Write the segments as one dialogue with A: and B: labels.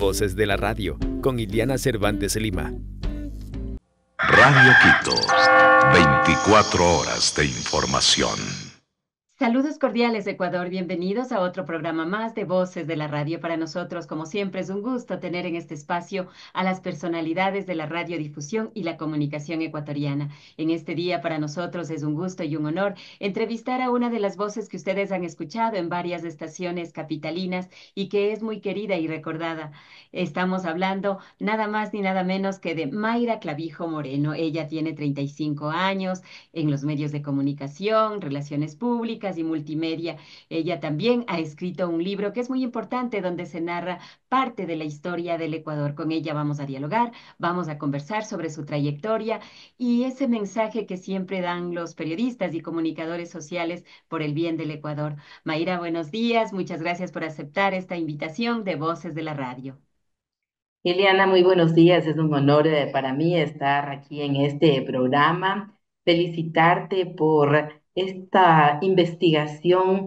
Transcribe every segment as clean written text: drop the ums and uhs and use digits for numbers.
A: Voces de la Radio, con Iliana Cervantes Lima.
B: Radio Quito, 24 horas de información.
C: Saludos cordiales, Ecuador. Bienvenidos a otro programa más de Voces de la Radio. Para nosotros, como siempre, es un gusto tener en este espacio a las personalidades de la radiodifusión y la comunicación ecuatoriana. En este día, para nosotros es un gusto y un honor entrevistar a una de las voces que ustedes han escuchado en varias estaciones capitalinas y que es muy querida y recordada. Estamos hablando nada más ni nada menos que de Mayra Clavijo Moreno. Ella tiene 35 años en los medios de comunicación, relaciones públicas y multimedia. Ella también ha escrito un libro que es muy importante donde se narra parte de la historia del Ecuador. Con ella vamos a dialogar, vamos a conversar sobre su trayectoria y ese mensaje que siempre dan los periodistas y comunicadores sociales por el bien del Ecuador. Mayra, buenos días. Muchas gracias por aceptar esta invitación de Voces de la Radio.
D: Liliana, muy buenos días. Es un honor para mí estar aquí en este programa. Felicitarte por esta investigación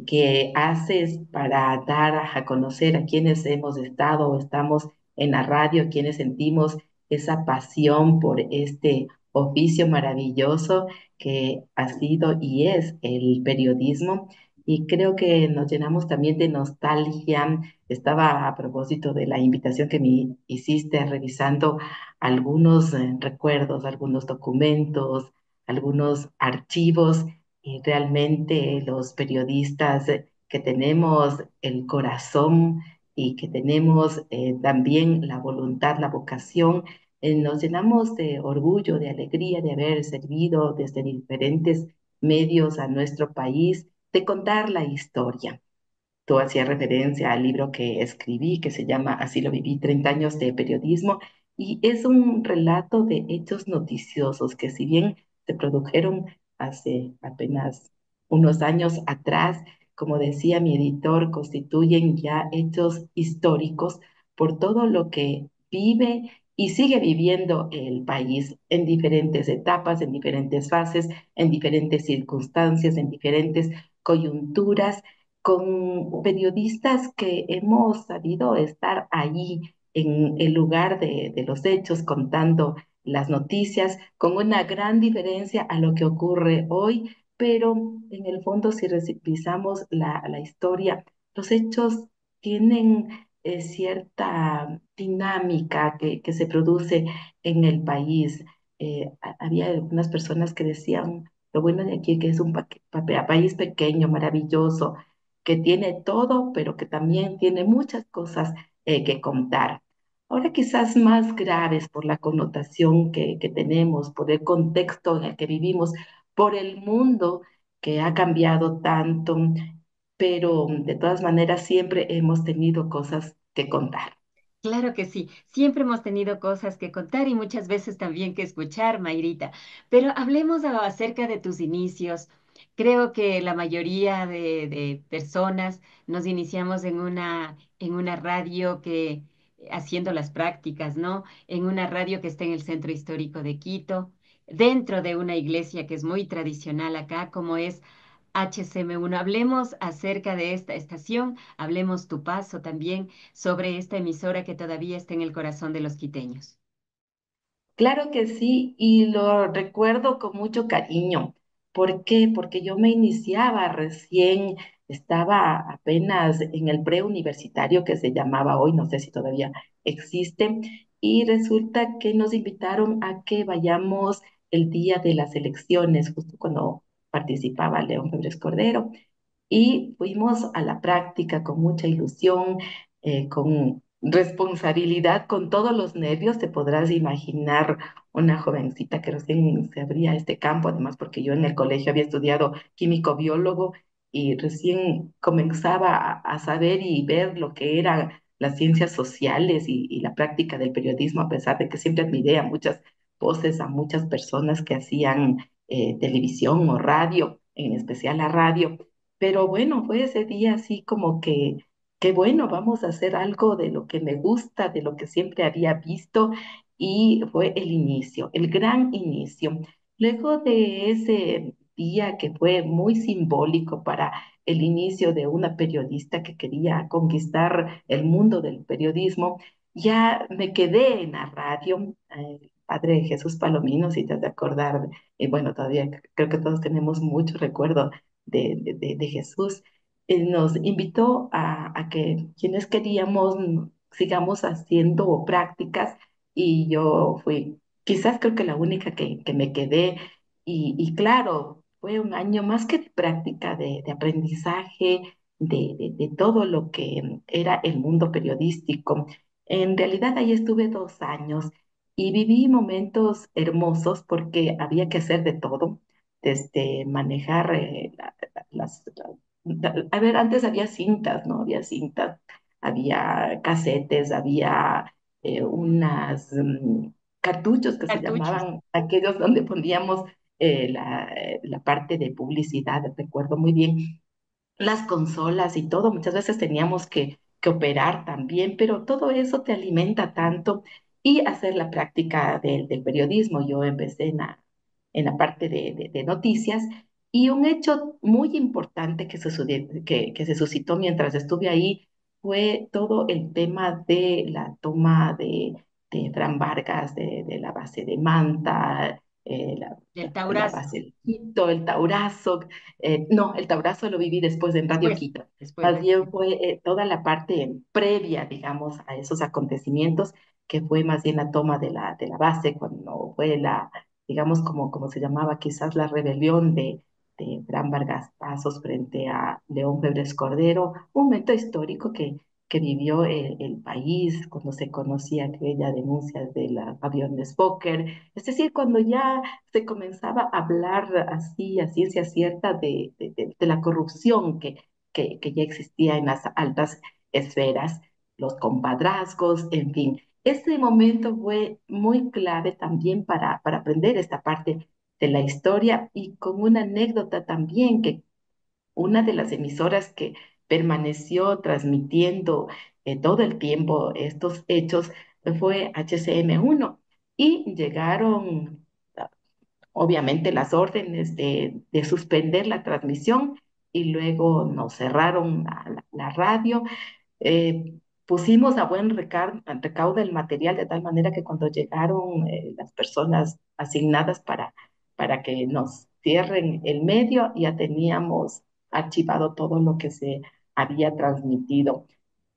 D: que haces para dar a conocer a quienes hemos estado o estamos en la radio, quienes sentimos esa pasión por este oficio maravilloso que ha sido y es el periodismo. Y creo que nos llenamos también de nostalgia. Estaba a propósito de la invitación que me hiciste revisando algunos recuerdos, algunos documentos, algunos archivos y realmente los periodistas que tenemos el corazón y que tenemos también la voluntad, la vocación, nos llenamos de orgullo, de alegría de haber servido desde diferentes medios a nuestro país, de contar la historia. Tú hacías referencia al libro que escribí, que se llama Así lo viví, 30 años de periodismo, y es un relato de hechos noticiosos que si bien se produjeron hace apenas unos años atrás, como decía mi editor, constituyen ya hechos históricos por todo lo que vive y sigue viviendo el país en diferentes etapas, en diferentes fases, en diferentes circunstancias, en diferentes coyunturas, con periodistas que hemos sabido estar allí en el lugar de los hechos, contando las noticias, con una gran diferencia a lo que ocurre hoy, pero en el fondo si revisamos la historia, los hechos tienen cierta dinámica que se produce en el país. Había algunas personas que decían, lo bueno de aquí que es un país pequeño, maravilloso, que tiene todo, pero que también tiene muchas cosas que contar. Ahora quizás más graves por la connotación que tenemos, por el contexto en el que vivimos, por el mundo que ha cambiado tanto, pero de todas maneras siempre hemos tenido cosas que contar.
C: Claro que sí, siempre hemos tenido cosas que contar y muchas veces también que escuchar, Mayrita. Pero hablemos acerca de tus inicios. Creo que la mayoría de personas nos iniciamos en una radio que, haciendo las prácticas, ¿no? En una radio que está en el centro histórico de Quito, dentro de una iglesia que es muy tradicional acá, como es HCM1. Hablemos acerca de esta estación, hablemos tu paso también sobre esta emisora que todavía está en el corazón de los quiteños.
D: Claro que sí, y lo recuerdo con mucho cariño. ¿Por qué? Porque yo me iniciaba recién, estaba apenas en el preuniversitario que se llamaba hoy, no sé si todavía existe, y resulta que nos invitaron a que vayamos el día de las elecciones, justo cuando participaba León Febres Cordero, y fuimos a la práctica con mucha ilusión, con responsabilidad, con todos los nervios. Te podrás imaginar una jovencita que recién se abría este campo, además porque yo en el colegio había estudiado químico biólogo y recién comenzaba a saber y ver lo que eran las ciencias sociales y la práctica del periodismo, a pesar de que siempre admiré a muchas voces, a muchas personas que hacían televisión o radio, en especial la radio. Pero bueno, fue ese día así como que bueno, vamos a hacer algo de lo que me gusta, de lo que siempre había visto, y fue el inicio, el gran inicio. Luego de ese día que fue muy simbólico para el inicio de una periodista que quería conquistar el mundo del periodismo, ya me quedé en la radio. Padre Jesús Palomino, si te has de acordar, bueno, todavía creo que todos tenemos mucho recuerdo de Jesús, nos invitó a que quienes queríamos sigamos haciendo prácticas y yo fui, quizás creo que la única que me quedé y claro, fue un año más que de práctica, de aprendizaje, de todo lo que era el mundo periodístico. En realidad ahí estuve 2 años y viví momentos hermosos porque había que hacer de todo, desde manejar las... A ver, antes había cintas, ¿no? Había cintas, había casetes, había unas cartuchos que se
C: Cartuchos.
D: llamaban aquellos donde poníamos la parte de publicidad, recuerdo muy bien las consolas y todo, muchas veces teníamos que operar también, pero todo eso te alimenta tanto y hacer la práctica del periodismo. Yo empecé en la parte de noticias y un hecho muy importante que se suscitó mientras estuve ahí fue todo el tema de la toma de Fran Vargas, de la base de Manta,
C: Del
D: la
C: Taurazo.
D: base del Quito, el Taurazo. No, el Taurazo lo viví después en Radio
C: Después,
D: Quito.
C: después
D: Más
C: de...
D: bien fue toda la parte previa, digamos, a esos acontecimientos, que fue más bien la toma de la base, cuando fue digamos, como se llamaba, quizás la rebelión de Fran Vargas Pasos frente a León Febres Cordero, un momento histórico que vivió el país cuando se conocía aquella denuncia de las aviones Fokker, es decir, cuando ya se comenzaba a hablar así, a ciencia cierta, de la corrupción que ya existía en las altas esferas, los compadrazgos, en fin. Ese momento fue muy clave también para aprender esta parte de la historia y con una anécdota también que una de las emisoras que permaneció transmitiendo todo el tiempo estos hechos fue HCM1 y llegaron obviamente las órdenes de suspender la transmisión y luego nos cerraron la radio. Pusimos a buen recaudo el material de tal manera que cuando llegaron las personas asignadas para que nos cierren el medio, ya teníamos archivado todo lo que se había transmitido.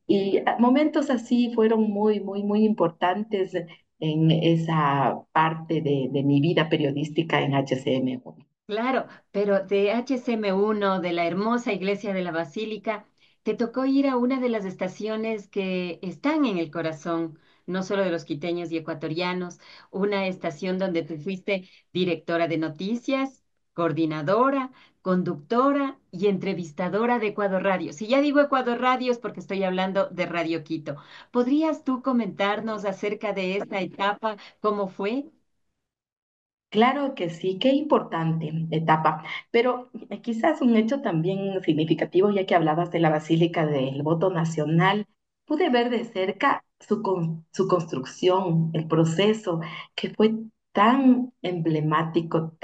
D: Y momentos así fueron muy, muy, muy importantes en esa parte de mi vida periodística en HCM.
C: Claro, pero de HCM1, de la hermosa iglesia de la Basílica, te tocó ir a una de las estaciones que están en el corazón, no solo de los quiteños y ecuatorianos, una estación donde tú fuiste directora de noticias, coordinadora, conductora y entrevistadora de Ecuador Radio. Si ya digo Ecuador Radio es porque estoy hablando de Radio Quito. ¿Podrías tú comentarnos acerca de esta etapa, cómo fue?
D: Claro que sí, qué importante etapa, pero quizás un hecho también significativo, ya que hablabas de la Basílica del Voto Nacional, pude ver de cerca su construcción, el proceso, que fue tan emblemático,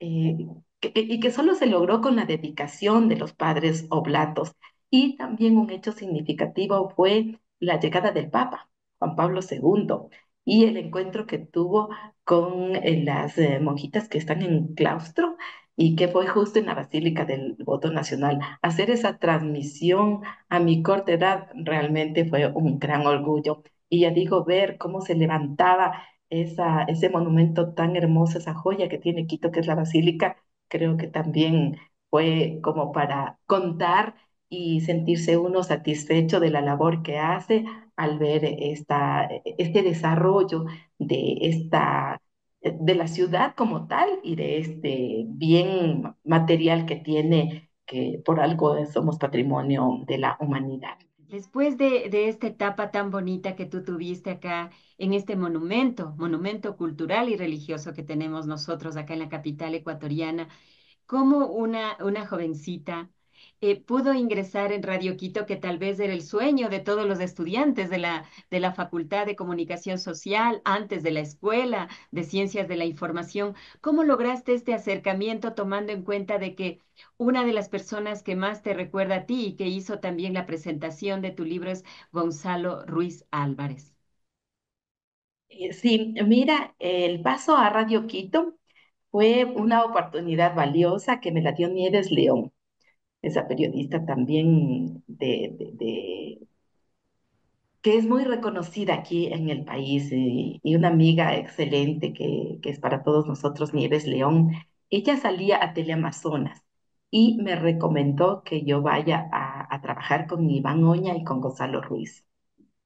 D: eh, y que solo se logró con la dedicación de los padres oblatos. Y también un hecho significativo fue la llegada del Papa, Juan Pablo II, y el encuentro que tuvo con las monjitas que están en claustro y que fue justo en la Basílica del Voto Nacional. Hacer esa transmisión a mi corta edad realmente fue un gran orgullo. Y ya digo, ver cómo se levantaba ese monumento tan hermoso, esa joya que tiene Quito, que es la Basílica, creo que también fue como para contar y sentirse uno satisfecho de la labor que hace al ver este desarrollo de la ciudad como tal y de este bien material que tiene, que por algo somos patrimonio de la humanidad.
C: Después de esta etapa tan bonita que tú tuviste acá en este monumento, monumento cultural y religioso que tenemos nosotros acá en la capital ecuatoriana, ¿cómo una jovencita pudo ingresar en Radio Quito, que tal vez era el sueño de todos los estudiantes de la Facultad de Comunicación Social, antes de la Escuela de Ciencias de la Información. ¿Cómo lograste este acercamiento tomando en cuenta de que una de las personas que más te recuerda a ti y que hizo también la presentación de tu libro es Gonzalo Ruiz Álvarez?
D: Sí, mira, el paso a Radio Quito fue una oportunidad valiosa que me la dio Nieves León, esa periodista también que es muy reconocida aquí en el país y una amiga excelente que es para todos nosotros, Nieves León. Ella salía a Teleamazonas y me recomendó que yo vaya a trabajar con Iván Oña y con Gonzalo Ruiz.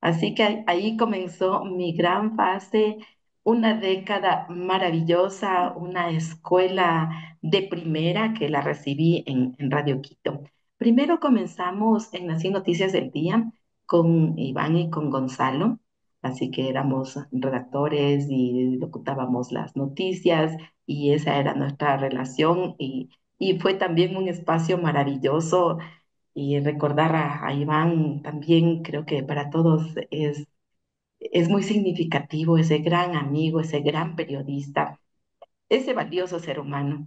D: Así que ahí comenzó mi gran fase, una década maravillosa, una escuela de primera que la recibí en Radio Quito. Primero comenzamos en Así Noticias del Día con Iván y con Gonzalo, así que éramos redactores y locutábamos las noticias y esa era nuestra relación y fue también un espacio maravilloso y recordar a Iván también creo que para todos es muy significativo, ese gran amigo, ese gran periodista, ese valioso ser humano.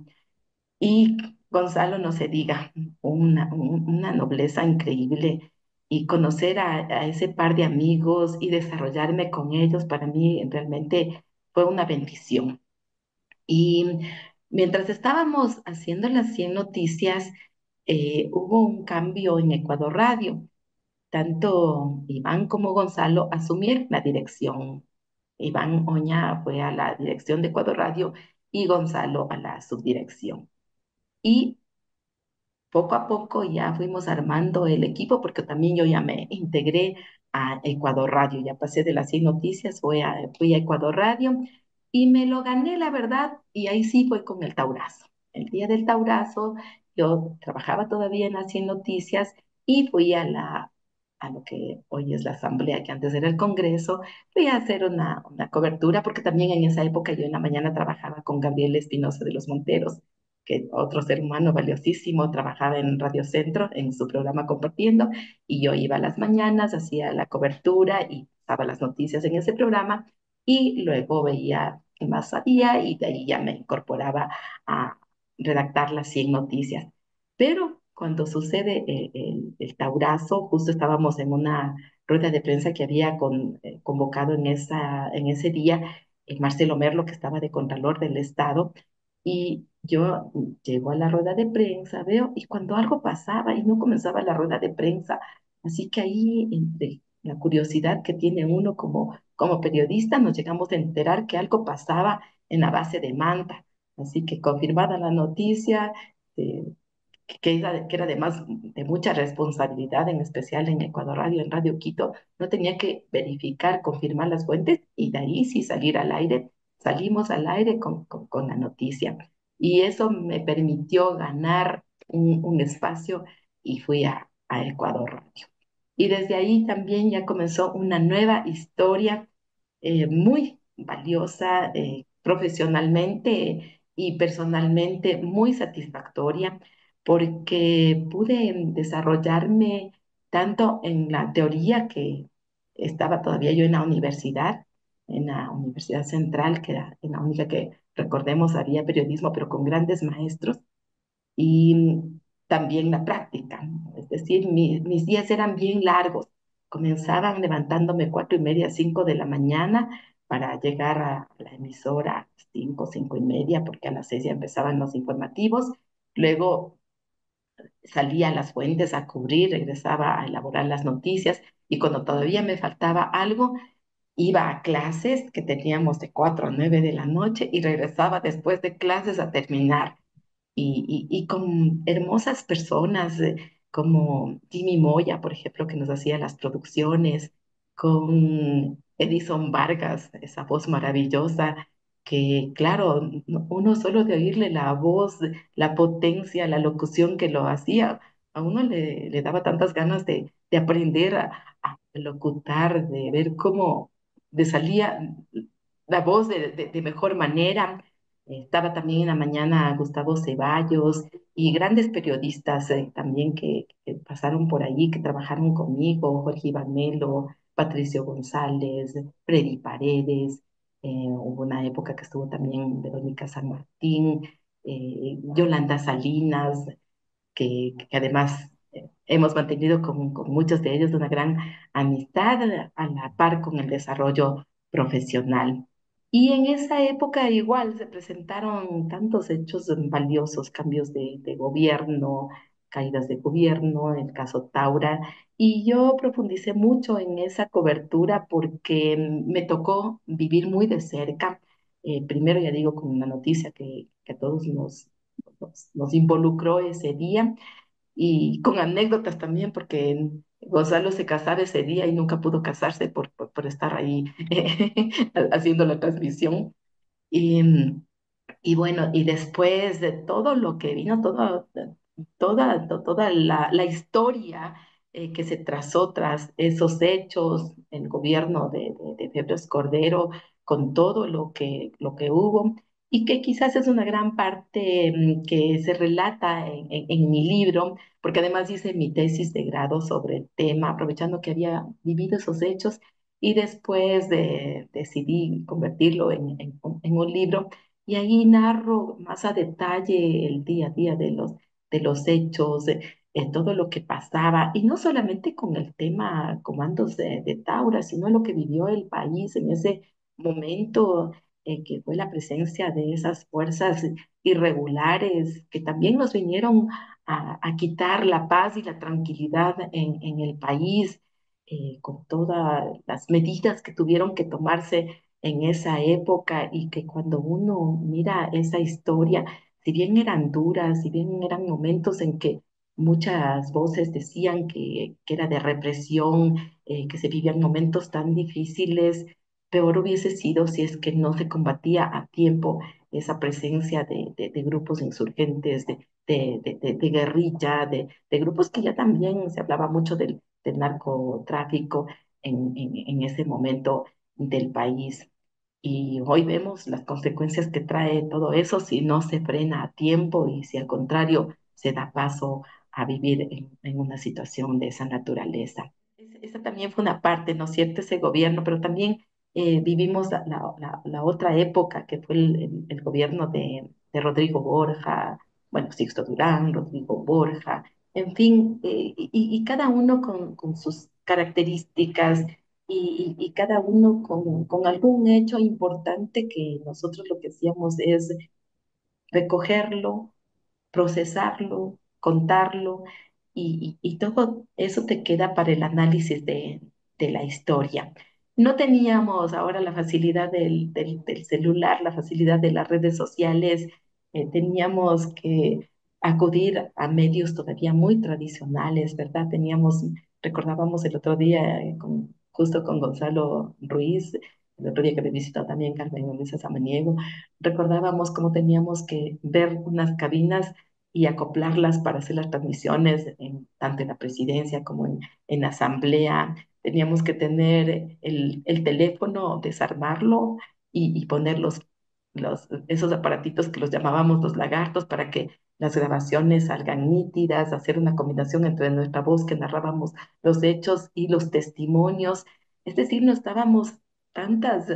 D: Y Gonzalo, no se diga, una nobleza increíble. Y conocer a ese par de amigos y desarrollarme con ellos, para mí realmente fue una bendición. Y mientras estábamos haciendo las 100 noticias, hubo un cambio en Ecuador Radio. Tanto Iván como Gonzalo asumieron la dirección. Iván Oña fue a la dirección de Ecuador Radio y Gonzalo a la subdirección. Y poco a poco ya fuimos armando el equipo porque también yo ya me integré a Ecuador Radio, ya pasé de las 100 noticias, fui a Ecuador Radio y me lo gané, la verdad, y ahí sí fue con el Taurazo. El día del Taurazo yo trabajaba todavía en las 100 noticias y fui a lo que hoy es la Asamblea, que antes era el Congreso, fui a hacer una cobertura porque también en esa época yo en la mañana trabajaba con Gabriel Espinosa de los Monteros, que otro ser humano valiosísimo, trabajaba en Radio Centro, en su programa Compartiendo, y yo iba a las mañanas, hacía la cobertura y daba las noticias en ese programa, y luego veía qué más había, y de ahí ya me incorporaba a redactar las 100 noticias. Pero cuando sucede el taurazo, justo estábamos en una rueda de prensa que había convocado en ese día Marcelo Merlo, que estaba de Contralor del Estado, y yo llego a la rueda de prensa, veo, y cuando algo pasaba y no comenzaba la rueda de prensa, así que ahí, entre la curiosidad que tiene uno como periodista, nos llegamos a enterar que algo pasaba en la base de Manta. Así que confirmada la noticia, eh, que era además de mucha responsabilidad, en especial en Ecuador Radio, en Radio Quito, no tenía que verificar, confirmar las fuentes y de ahí sí salir al aire. Salimos al aire con la noticia y eso me permitió ganar un espacio y fui a Ecuador Radio. Y desde ahí también ya comenzó una nueva historia muy valiosa, profesionalmente y personalmente muy satisfactoria, porque pude desarrollarme tanto en la teoría, que estaba todavía yo en la Universidad Central, que era en la única que, recordemos, había periodismo, pero con grandes maestros, y también la práctica, ¿no? Es decir, mis días eran bien largos. Comenzaban levantándome 4:30, 5 de la mañana para llegar a la emisora a 5, 5:30, porque a las 6 ya empezaban los informativos. Luego salía a las fuentes a cubrir, regresaba a elaborar las noticias y cuando todavía me faltaba algo, iba a clases que teníamos de 4 a 9 de la noche y regresaba después de clases a terminar y con hermosas personas como Jimmy Moya, por ejemplo, que nos hacía las producciones, con Edison Vargas, esa voz maravillosa, que claro, uno solo de oírle la voz, la potencia, la locución que lo hacía, a uno le daba tantas ganas de aprender a locutar, de ver cómo le salía la voz de mejor manera. Estaba también en la mañana Gustavo Ceballos y grandes periodistas también que pasaron por allí, que trabajaron conmigo, Jorge Ivanelo, Patricio González, Freddy Paredes, hubo una época que estuvo también Verónica San Martín, Yolanda Salinas, que además hemos mantenido con muchos de ellos una gran amistad a la par con el desarrollo profesional. Y en esa época igual se presentaron tantos hechos valiosos, cambios de gobierno, caídas de gobierno, el caso Taura, y yo profundicé mucho en esa cobertura porque me tocó vivir muy de cerca, primero ya digo con una noticia que a todos nos involucró ese día, y con anécdotas también, porque Gonzalo se casaba ese día y nunca pudo casarse por estar ahí haciendo la transmisión. Y, y bueno, y después de todo lo que vino, toda la historia que se trazó tras esos hechos, el gobierno de Pedro Escordero, con todo lo que hubo, y que quizás es una gran parte que se relata en mi libro, porque además hice mi tesis de grado sobre el tema, aprovechando que había vivido esos hechos, y después decidí convertirlo en un libro y ahí narro más a detalle el día a día de los hechos, todo lo que pasaba, y no solamente con el tema comandos de Taura, sino lo que vivió el país en ese momento, que fue la presencia de esas fuerzas irregulares que también nos vinieron a quitar la paz y la tranquilidad en el país, con todas las medidas que tuvieron que tomarse en esa época y que cuando uno mira esa historia, si bien eran duras, si bien eran momentos en que muchas voces decían que era de represión, que se vivían momentos tan difíciles, peor hubiese sido si es que no se combatía a tiempo esa presencia de grupos insurgentes, de guerrilla, de grupos que ya también se hablaba mucho del narcotráfico en ese momento del país. Y hoy vemos las consecuencias que trae todo eso si no se frena a tiempo y si al contrario se da paso a vivir en una situación de esa naturaleza. Esa también fue una parte, ¿no es cierto?, ese gobierno, pero también vivimos la otra época que fue el gobierno de Rodrigo Borja, bueno, Sixto Durán, Rodrigo Borja, en fin, y cada uno con sus características y cada uno con algún hecho importante que nosotros lo que hacíamos es recogerlo, procesarlo, contarlo y todo eso te queda para el análisis de la historia. No teníamos ahora la facilidad del celular, la facilidad de las redes sociales, teníamos que acudir a medios todavía muy tradicionales, ¿verdad? Recordábamos el otro día justo con Gonzalo Ruiz, el otro día que me visitó también Carmen Luisa Samaniego, recordábamos cómo teníamos que ver unas cabinas y acoplarlas para hacer las transmisiones tanto en la presidencia como en asamblea. Teníamos que tener el teléfono, desarmarlo y poner esos aparatitos que los llamábamos los lagartos para que las grabaciones salgan nítidas, hacer una combinación entre nuestra voz que narrábamos los hechos y los testimonios. Es decir, no estábamos tantas,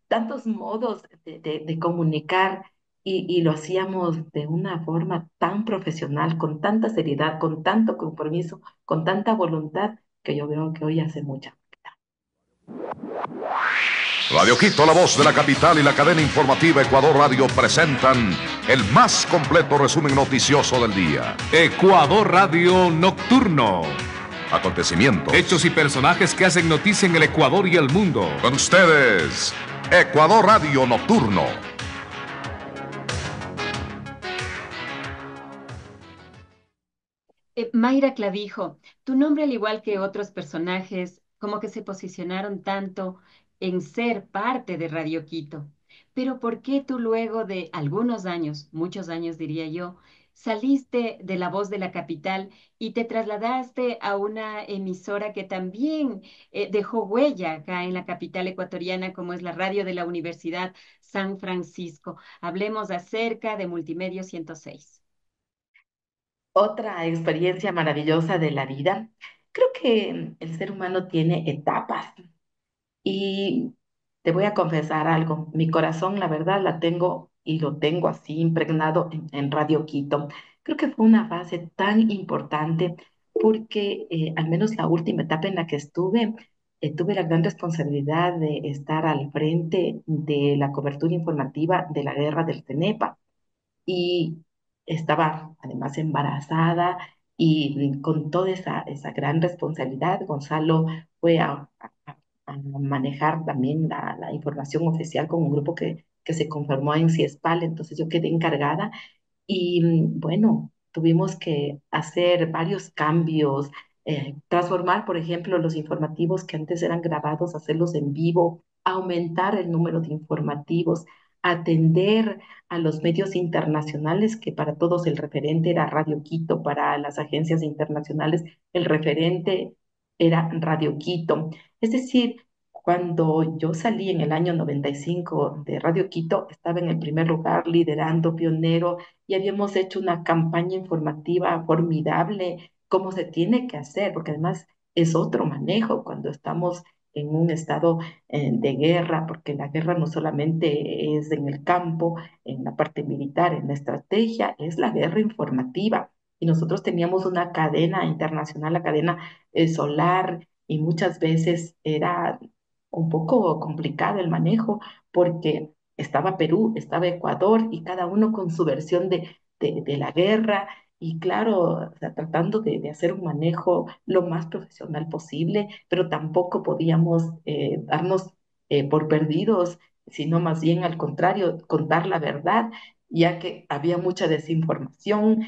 D: tantos modos de comunicar y lo hacíamos de una forma tan profesional, con tanta seriedad, con tanto compromiso, con tanta voluntad, que yo veo que hoy hace mucha.
B: Radio Quito, la voz de la capital y la cadena informativa Ecuador Radio presentan el más completo resumen noticioso del día.
A: Ecuador Radio Nocturno.
B: Acontecimientos,
A: Hechos y personajes que hacen noticia en el Ecuador y el mundo.
B: con ustedes, Ecuador Radio Nocturno.
C: Mayra Clavijo, tu nombre, al igual que otros personajes, como que se posicionaron tanto en ser parte de Radio Quito. Pero ¿por qué tú luego de algunos años, muchos años diría yo, saliste de La Voz de la Capital y te trasladaste a una emisora que también dejó huella acá en la capital ecuatoriana, como es la radio de la Universidad San Francisco. Hablemos acerca de Multimedia 106.
D: Otra experiencia maravillosa de la vida. Creo que el ser humano tiene etapas y te voy a confesar algo. Mi corazón, la verdad, la tengo y lo tengo así impregnado en Radio Quito. Creo que fue una fase tan importante porque al menos la última etapa en la que estuve, tuve la gran responsabilidad de estar al frente de la cobertura informativa de la guerra del Cenepa y estaba además embarazada y con toda esa gran responsabilidad, Gonzalo fue a manejar también la información oficial con un grupo que se conformó en CIESPAL, entonces yo quedé encargada y bueno, tuvimos que hacer varios cambios, transformar, por ejemplo, los informativos que antes eran grabados, hacerlos en vivo, aumentar el número de informativos, atender a los medios internacionales, que para todos el referente era Radio Quito, para las agencias internacionales el referente era Radio Quito. Es decir, cuando yo salí en el año 95 de Radio Quito, estaba en el primer lugar, liderando, pionero, y habíamos hecho una campaña informativa formidable, cómo se tiene que hacer, porque además es otro manejo cuando estamos en un estado de guerra, porque la guerra no solamente es en el campo, en la parte militar, en la estrategia, es la guerra informativa. Y nosotros teníamos una cadena internacional, la cadena solar, y muchas veces era un poco complicado el manejo porque estaba Perú, estaba Ecuador y cada uno con su versión de la guerra y claro, o sea, tratando de hacer un manejo lo más profesional posible, pero tampoco podíamos darnos por perdidos, sino más bien al contrario, contar la verdad, ya que había mucha desinformación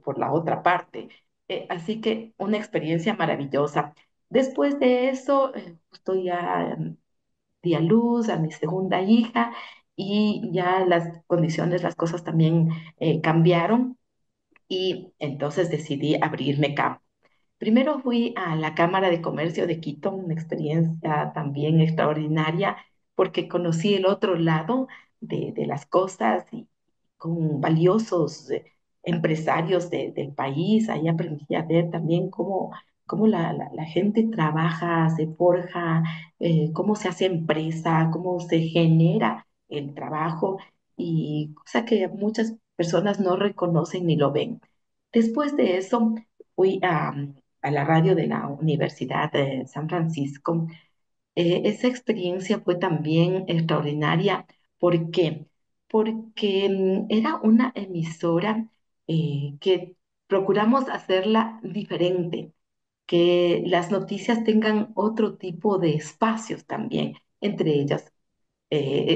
D: por la otra parte. Así que una experiencia maravillosa. Después de eso, justo ya di a luz a mi segunda hija y ya las condiciones, las cosas también cambiaron y entonces decidí abrirme campo. Primero fui a la Cámara de Comercio de Quito, una experiencia también extraordinaria porque conocí el otro lado de las cosas y con valiosos empresarios del país. Ahí aprendí a ver también cómo la gente trabaja, se forja, cómo se hace empresa, cómo se genera el trabajo y cosa que muchas personas no reconocen ni lo ven. Después de eso, fui a la radio de la Universidad de San Francisco. Esa experiencia fue también extraordinaria. ¿Por qué? Porque era una emisora que procuramos hacerla diferente, que las noticias tengan otro tipo de espacios también, entre ellas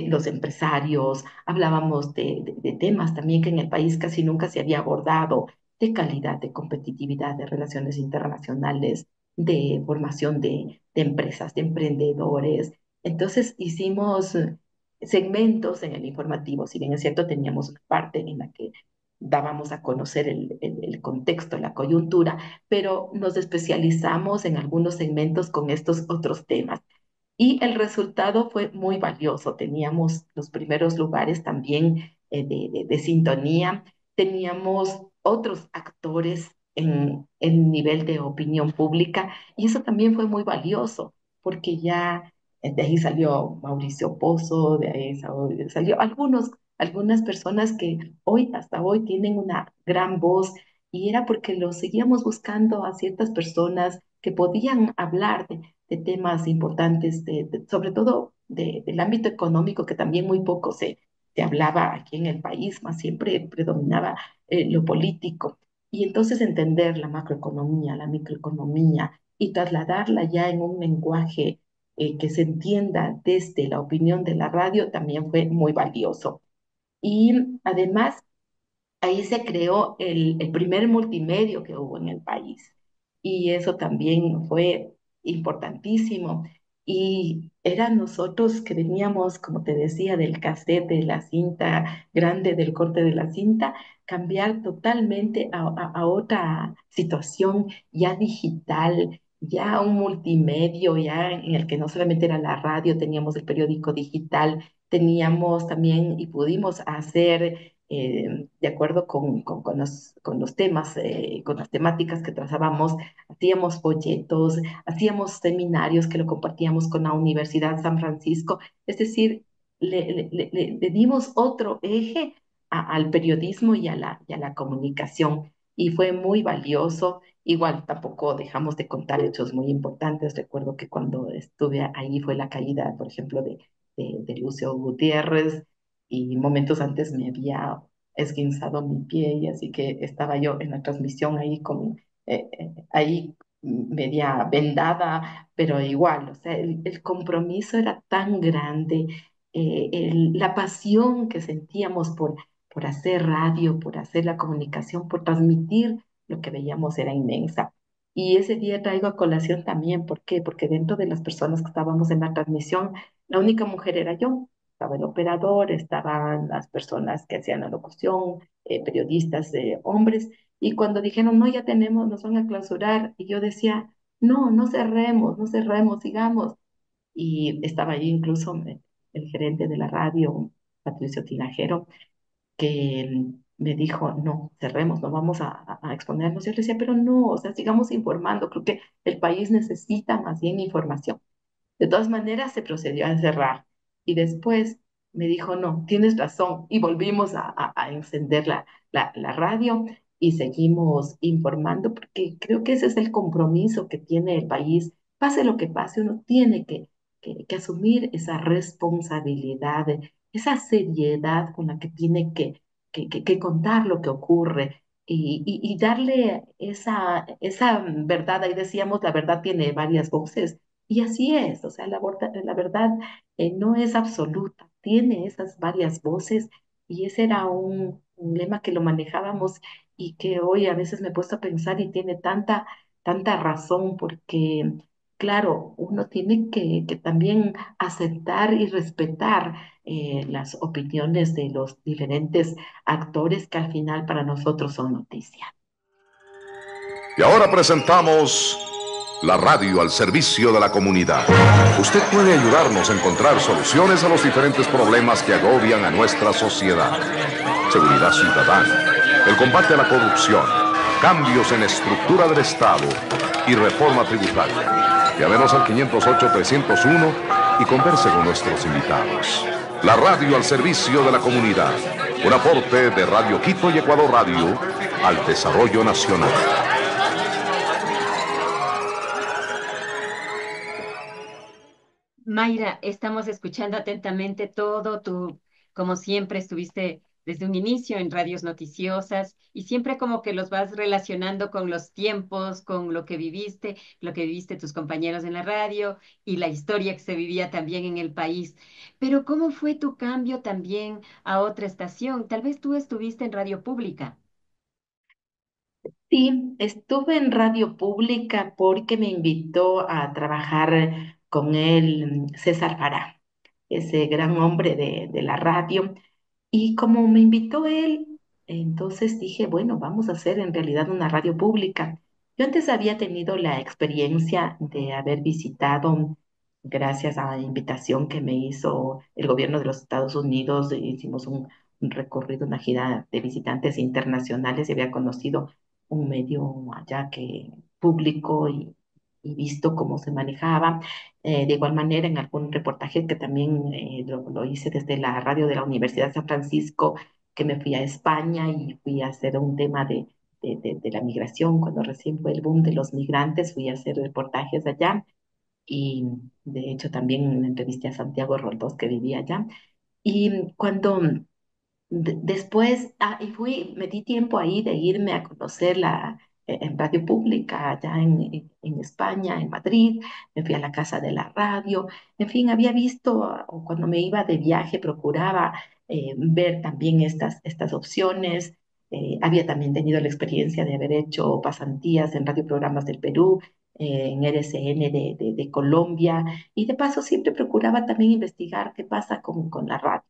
D: los empresarios, hablábamos de temas también que en el país casi nunca se había abordado, de calidad, de competitividad, de relaciones internacionales, de formación de empresas, de emprendedores. Entonces hicimos segmentos en el informativo, si bien es cierto, teníamos una parte en la que dábamos a conocer el contexto, la coyuntura, pero nos especializamos en algunos segmentos con estos otros temas. Y el resultado fue muy valioso. Teníamos los primeros lugares también de sintonía. Teníamos otros actores en nivel de opinión pública y eso también fue muy valioso porque ya de ahí salió Mauricio Pozo, de ahí salió algunas personas que hoy, hasta hoy, tienen una gran voz y era porque lo seguíamos buscando a ciertas personas que podían hablar de temas importantes, sobre todo del ámbito económico, que también muy poco se hablaba aquí en el país, más siempre predominaba lo político. Y entonces entender la macroeconomía, la microeconomía y trasladarla ya en un lenguaje que se entienda desde la opinión de la radio también fue muy valioso. Y además ahí se creó el primer multimedio que hubo en el país y eso también fue importantísimo. Y eran nosotros que veníamos, como te decía, del cassette, de la cinta grande, del corte de la cinta, cambiar totalmente a otra situación ya digital, ya un multimedio, ya en el que no solamente era la radio, teníamos el periódico digital, teníamos también y pudimos hacer, de acuerdo con los temas, con las temáticas que trazábamos, hacíamos folletos, hacíamos seminarios que lo compartíamos con la Universidad San Francisco, es decir, le dimos otro eje al periodismo y a la comunicación y fue muy valioso. Igual tampoco dejamos de contar hechos muy importantes. Recuerdo que cuando estuve ahí fue la caída, por ejemplo, de Lucio Gutiérrez y momentos antes me había esguinzado mi pie y así que estaba yo en la transmisión ahí ahí media vendada, pero igual, o sea, el compromiso era tan grande, la pasión que sentíamos por hacer radio, por hacer la comunicación, por transmitir lo que veíamos era inmensa. Y ese día traigo a colación también, ¿por qué? Porque dentro de las personas que estábamos en la transmisión, la única mujer era yo. Estaba el operador, estaban las personas que hacían la locución, periodistas, hombres, y cuando dijeron, no, ya tenemos, nos van a clausurar, y yo decía, no, no cerremos, no cerremos, sigamos. Y estaba ahí incluso el gerente de la radio, Patricio Tinajero, que me dijo, no, cerremos, no vamos a exponernos. Yo le decía, pero no, o sea, sigamos informando, creo que el país necesita más bien información. De todas maneras, se procedió a encerrar y después me dijo, no, tienes razón, y volvimos a encender la radio y seguimos informando porque creo que ese es el compromiso que tiene el país. Pase lo que pase, uno tiene que asumir esa responsabilidad, esa seriedad con la que tiene que contar lo que ocurre. Y darle esa verdad, ahí decíamos, la verdad tiene varias voces, y así es, o sea, la verdad no es absoluta, tiene esas varias voces y ese era un lema que lo manejábamos y que hoy a veces me he puesto a pensar y tiene tanta razón porque, claro, uno tiene que también aceptar y respetar las opiniones de los diferentes actores que al final para nosotros son noticia.
B: Y ahora presentamos la radio al servicio de la comunidad. Usted puede ayudarnos a encontrar soluciones a los diferentes problemas que agobian a nuestra sociedad. Seguridad ciudadana, el combate a la corrupción, cambios en la estructura del Estado y reforma tributaria. Llámenos al 508-301 y converse con nuestros invitados. La radio al servicio de la comunidad. Un aporte de Radio Quito y Ecuador Radio al desarrollo nacional.
C: Mayra, estamos escuchando atentamente todo. Tú, como siempre, estuviste desde un inicio en radios noticiosas y siempre como que los vas relacionando con los tiempos, con lo que viviste tus compañeros en la radio y la historia que se vivía también en el país. Pero ¿cómo fue tu cambio también a otra estación? Tal vez tú estuviste en radio pública.
D: Sí, estuve en radio pública porque me invitó a trabajar con él César Fará, ese gran hombre de la radio. Y como me invitó él, entonces dije, bueno, vamos a hacer en realidad una radio pública. Yo antes había tenido la experiencia de haber visitado, gracias a la invitación que me hizo el gobierno de los Estados Unidos, hicimos un recorrido, una gira de visitantes internacionales y había conocido un medio allá que público y visto cómo se manejaba. De igual manera, en algún reportaje que también lo hice desde la radio de la Universidad de San Francisco, que me fui a España y fui a hacer un tema de la migración, cuando recién fue el boom de los migrantes, fui a hacer reportajes allá y de hecho también entrevisté a Santiago Roldós que vivía allá. Y cuando después, y me di tiempo ahí de irme a conocer en radio pública allá en España, en Madrid, me fui a la casa de la radio, en fin, había visto, o cuando me iba de viaje, procuraba ver también estas opciones. Había también tenido la experiencia de haber hecho pasantías en radioprogramas del Perú, en RCN de Colombia, y de paso siempre procuraba también investigar qué pasa con la radio.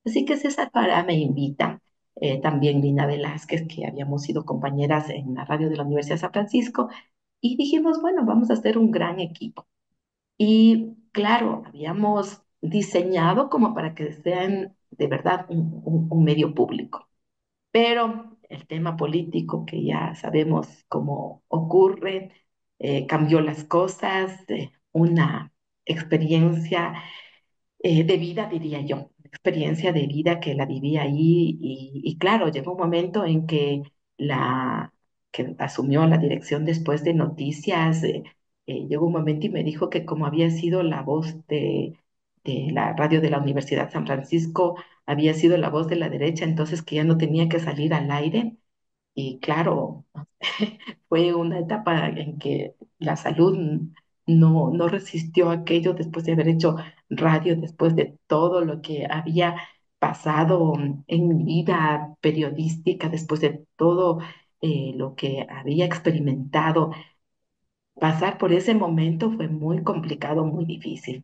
D: Así que César Pará me invita, también Lina Velázquez, que habíamos sido compañeras en la radio de la Universidad de San Francisco, y dijimos, bueno, vamos a hacer un gran equipo. Y claro, habíamos diseñado como para que sean de verdad un medio público. Pero el tema político, que ya sabemos cómo ocurre, cambió las cosas, una experiencia de vida, diría yo, experiencia de vida que la viví ahí y claro, llegó un momento en que la que asumió la dirección después de Noticias, llegó un momento y me dijo que como había sido la voz de la radio de la Universidad San Francisco, había sido la voz de la derecha, entonces que ya no tenía que salir al aire. Y claro, fue una etapa en que la salud no resistió aquello después de haber hecho radio, después de todo lo que había pasado en mi vida periodística, después de todo lo que había experimentado. Pasar por ese momento fue muy complicado, muy difícil.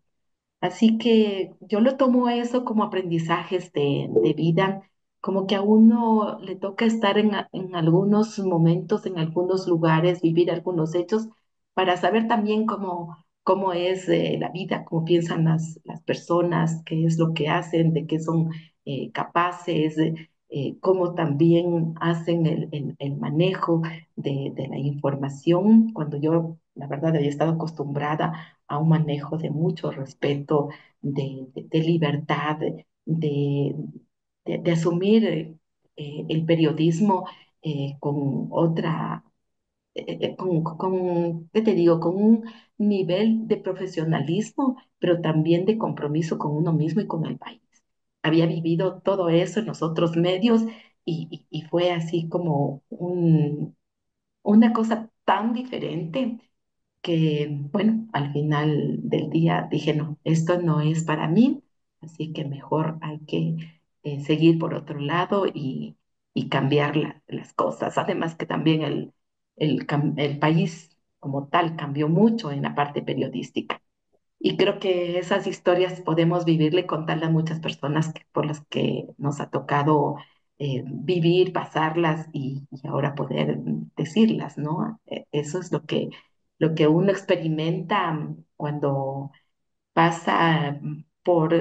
D: Así que yo lo tomo eso como aprendizajes de vida, como que a uno le toca estar en algunos momentos, en algunos lugares, vivir algunos hechos para saber también cómo es la vida, cómo piensan las personas, qué es lo que hacen, de qué son capaces, cómo también hacen el manejo de la información. Cuando yo, la verdad, había estado acostumbrada a un manejo de mucho respeto, de libertad, de asumir el periodismo con otra, ¿qué te digo? Con un nivel de profesionalismo, pero también de compromiso con uno mismo y con el país. Había vivido todo eso en los otros medios y fue así como una cosa tan diferente que, bueno, al final del día dije, no, esto no es para mí, así que mejor hay que seguir por otro lado y cambiar las cosas. Además que también el país como tal cambió mucho en la parte periodística. Y creo que esas historias podemos vivirle y contarle a muchas personas por las que nos ha tocado vivir, pasarlas y ahora poder decirlas, ¿no? Eso es lo que uno experimenta cuando pasa por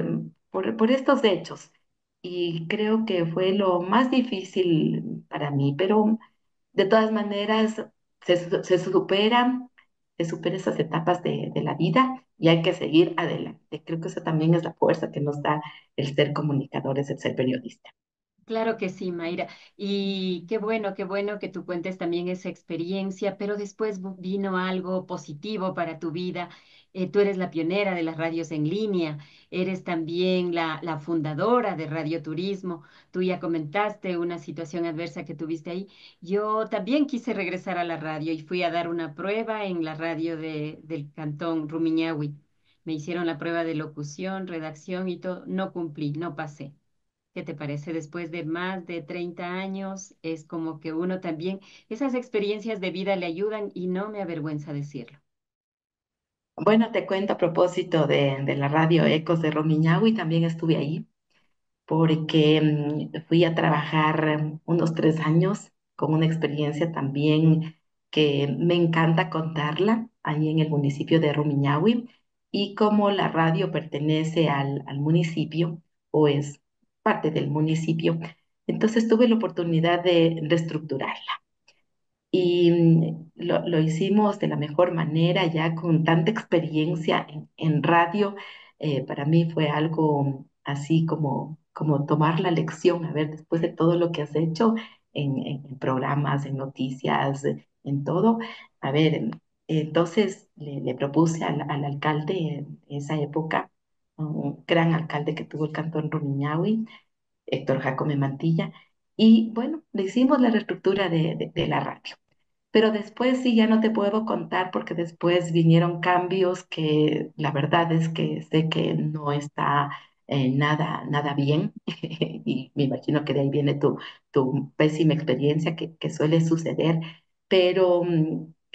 D: estos hechos. Y creo que fue lo más difícil para mí, pero de todas maneras se superan esas etapas de la vida y hay que seguir adelante. Creo que eso también es la fuerza que nos da el ser comunicadores, el ser periodista.
C: Claro que sí, Mayra. Y qué bueno que tú cuentes también esa experiencia, pero después vino algo positivo para tu vida. Tú eres la pionera de las radios en línea, eres también la fundadora de Radio Turismo. Tú ya comentaste una situación adversa que tuviste ahí. Yo también quise regresar a la radio y fui a dar una prueba en la radio del cantón Rumiñahui. Me hicieron la prueba de locución, redacción y todo. No cumplí, no pasé. ¿Qué te parece? Después de más de 30 años, es como que uno también, esas experiencias de vida le ayudan y no me avergüenza decirlo.
D: Bueno, te cuento a propósito de la radio Ecos de Romiñahui, también estuve ahí porque fui a trabajar unos 3 años con una experiencia también que me encanta contarla ahí en el municipio de Rumiñahui y como la radio pertenece al municipio o es parte del municipio, entonces tuve la oportunidad de reestructurarla y lo hicimos de la mejor manera, ya con tanta experiencia en radio. Para mí fue algo así como tomar la lección, a ver, después de todo lo que has hecho en programas, en noticias, en todo, a ver, entonces le propuse al alcalde en esa época, un gran alcalde que tuvo el cantón Rumiñahui, Héctor Jacome Mantilla, y bueno, le hicimos la reestructura de la radio. Pero después sí ya no te puedo contar porque después vinieron cambios que la verdad es que sé que no está nada bien y me imagino que de ahí viene tu pésima experiencia que suele suceder. Pero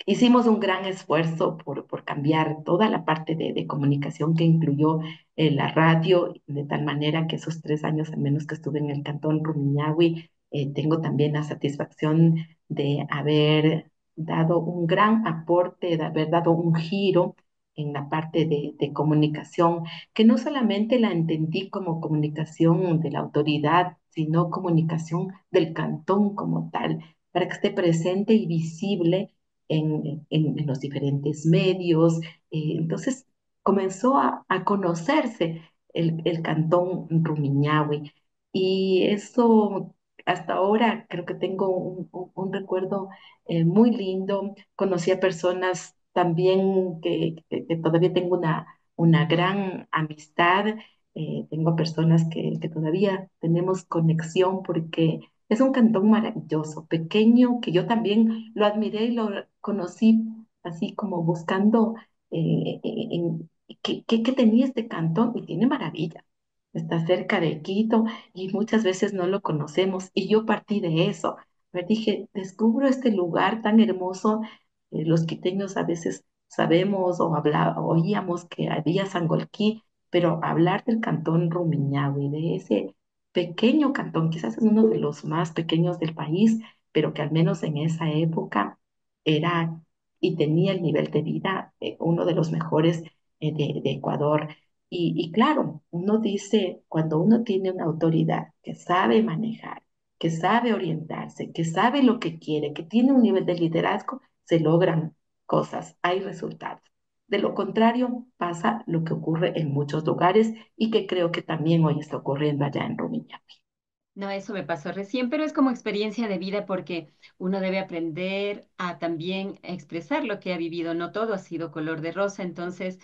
D: hicimos un gran esfuerzo por cambiar toda la parte de comunicación que incluyó la radio, de tal manera que esos 3 años al menos que estuve en el Cantón Rumiñahui, tengo también la satisfacción de haber dado un gran aporte, de haber dado un giro en la parte de comunicación, que no solamente la entendí como comunicación de la autoridad, sino comunicación del cantón como tal, para que esté presente y visible en los diferentes medios. Entonces comenzó a conocerse el cantón Rumiñahui, y eso hasta ahora creo que tengo un recuerdo muy lindo. Conocí a personas también que todavía tengo una gran amistad. Tengo personas que todavía tenemos conexión porque es un cantón maravilloso, pequeño, que yo también lo admiré y lo conocí así como buscando qué tenía este cantón, y tiene maravilla. Está cerca de Quito y muchas veces no lo conocemos, y yo partí de eso. Dije, descubro este lugar tan hermoso. Los quiteños a veces sabemos o oíamos que había Sangolquí, pero hablar del cantón Rumiñahui, de ese pequeño cantón, quizás es uno de los más pequeños del país, pero que al menos en esa época era y tenía el nivel de vida uno de los mejores de Ecuador. Y claro, uno dice, cuando uno tiene una autoridad que sabe manejar, que sabe orientarse, que sabe lo que quiere, que tiene un nivel de liderazgo, se logran cosas, hay resultados. De lo contrario, pasa lo que ocurre en muchos lugares y que creo que también hoy está ocurriendo allá en Rumiñahui.
C: No, eso me pasó recién, pero es como experiencia de vida porque uno debe aprender a también expresar lo que ha vivido. No todo ha sido color de rosa, entonces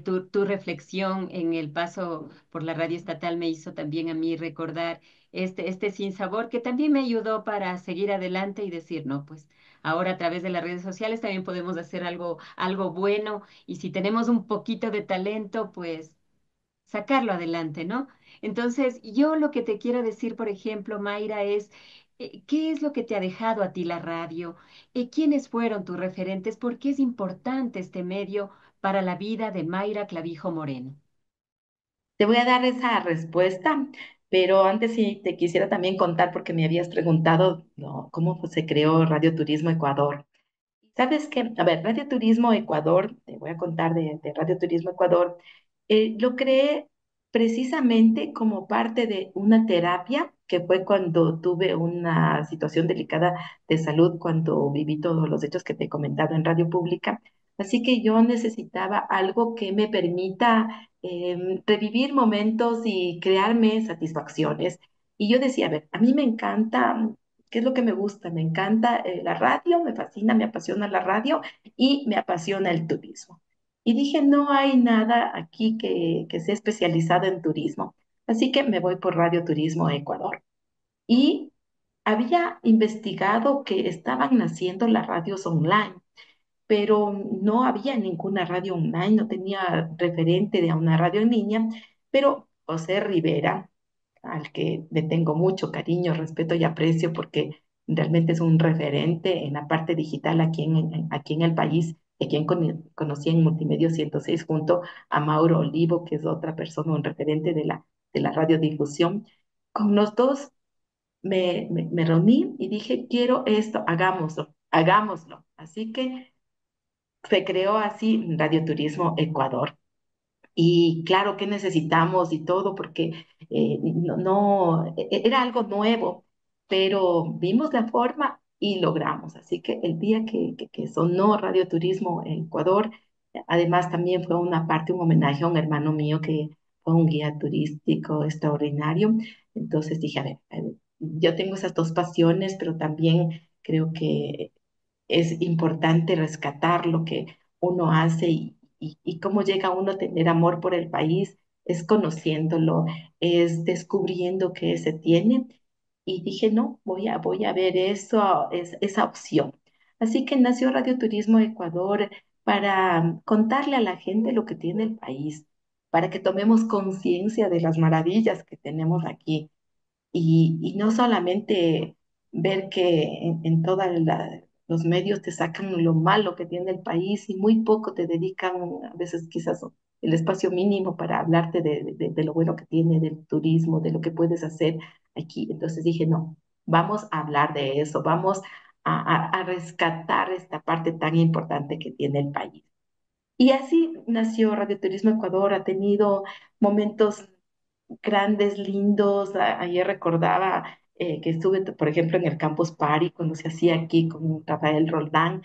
C: tu reflexión en el paso por la radio estatal me hizo también a mí recordar este sinsabor que también me ayudó para seguir adelante y decir, no, pues ahora a través de las redes sociales también podemos hacer algo bueno y si tenemos un poquito de talento, pues sacarlo adelante, ¿no? Entonces, yo lo que te quiero decir, por ejemplo, Mayra, es, ¿qué es lo que te ha dejado a ti la radio? ¿Quiénes fueron tus referentes? ¿Por qué es importante este medio para la vida de Mayra Clavijo Moreno?
D: Te voy a dar esa respuesta, pero antes sí te quisiera también contar, porque me habías preguntado, ¿no?, cómo se creó Radio Turismo Ecuador. ¿Sabes qué? A ver, Radio Turismo Ecuador, te voy a contar de Radio Turismo Ecuador. Lo creé precisamente como parte de una terapia que fue cuando tuve una situación delicada de salud, cuando viví todos los hechos que te he comentado en Radio Pública. Así que yo necesitaba algo que me permita revivir momentos y crearme satisfacciones. Y yo decía, a ver, a mí me encanta. ¿Qué es lo que me gusta? Me encanta la radio, me fascina, me apasiona la radio y me apasiona el turismo. Y dije, no hay nada aquí que sea especializado en turismo. Así que me voy por Radio Turismo Ecuador. Y había investigado que estaban naciendo las radios online, pero no había ninguna radio online, no tenía referente de una radio en línea, pero José Rivera, al que le tengo mucho cariño, respeto y aprecio porque realmente es un referente en la parte digital aquí en el país, a quien conocí en Multimedia 106 junto a Mauro Olivo, que es otra persona, un referente de la radiodifusión. Con los dos me reuní y dije, quiero esto, hagámoslo, hagámoslo. Así que se creó así Radio Turismo Ecuador. Y claro que necesitamos y todo, porque era algo nuevo, pero vimos la forma y logramos. Así que el día que sonó Radio Turismo en Ecuador, además también fue una parte, un homenaje a un hermano mío que fue un guía turístico extraordinario. Entonces dije, a ver, yo tengo esas dos pasiones, pero también creo que es importante rescatar lo que uno hace y cómo llega uno a tener amor por el país, es conociéndolo, es descubriendo que se tiene. Y dije, no, voy a ver eso, esa opción. Así que nació Radio Turismo Ecuador para contarle a la gente lo que tiene el país, para que tomemos conciencia de las maravillas que tenemos aquí y no solamente ver que en toda los medios te sacan lo malo que tiene el país y muy poco te dedican, a veces quizás el espacio mínimo para hablarte de lo bueno que tiene, del turismo, de lo que puedes hacer aquí. Entonces dije, no, vamos a hablar de eso, vamos a rescatar esta parte tan importante que tiene el país. Y así nació Radio Turismo Ecuador, ha tenido momentos grandes, lindos. Ayer recordaba que estuve, por ejemplo, en el Campus Party cuando se hacía aquí con Rafael Roldán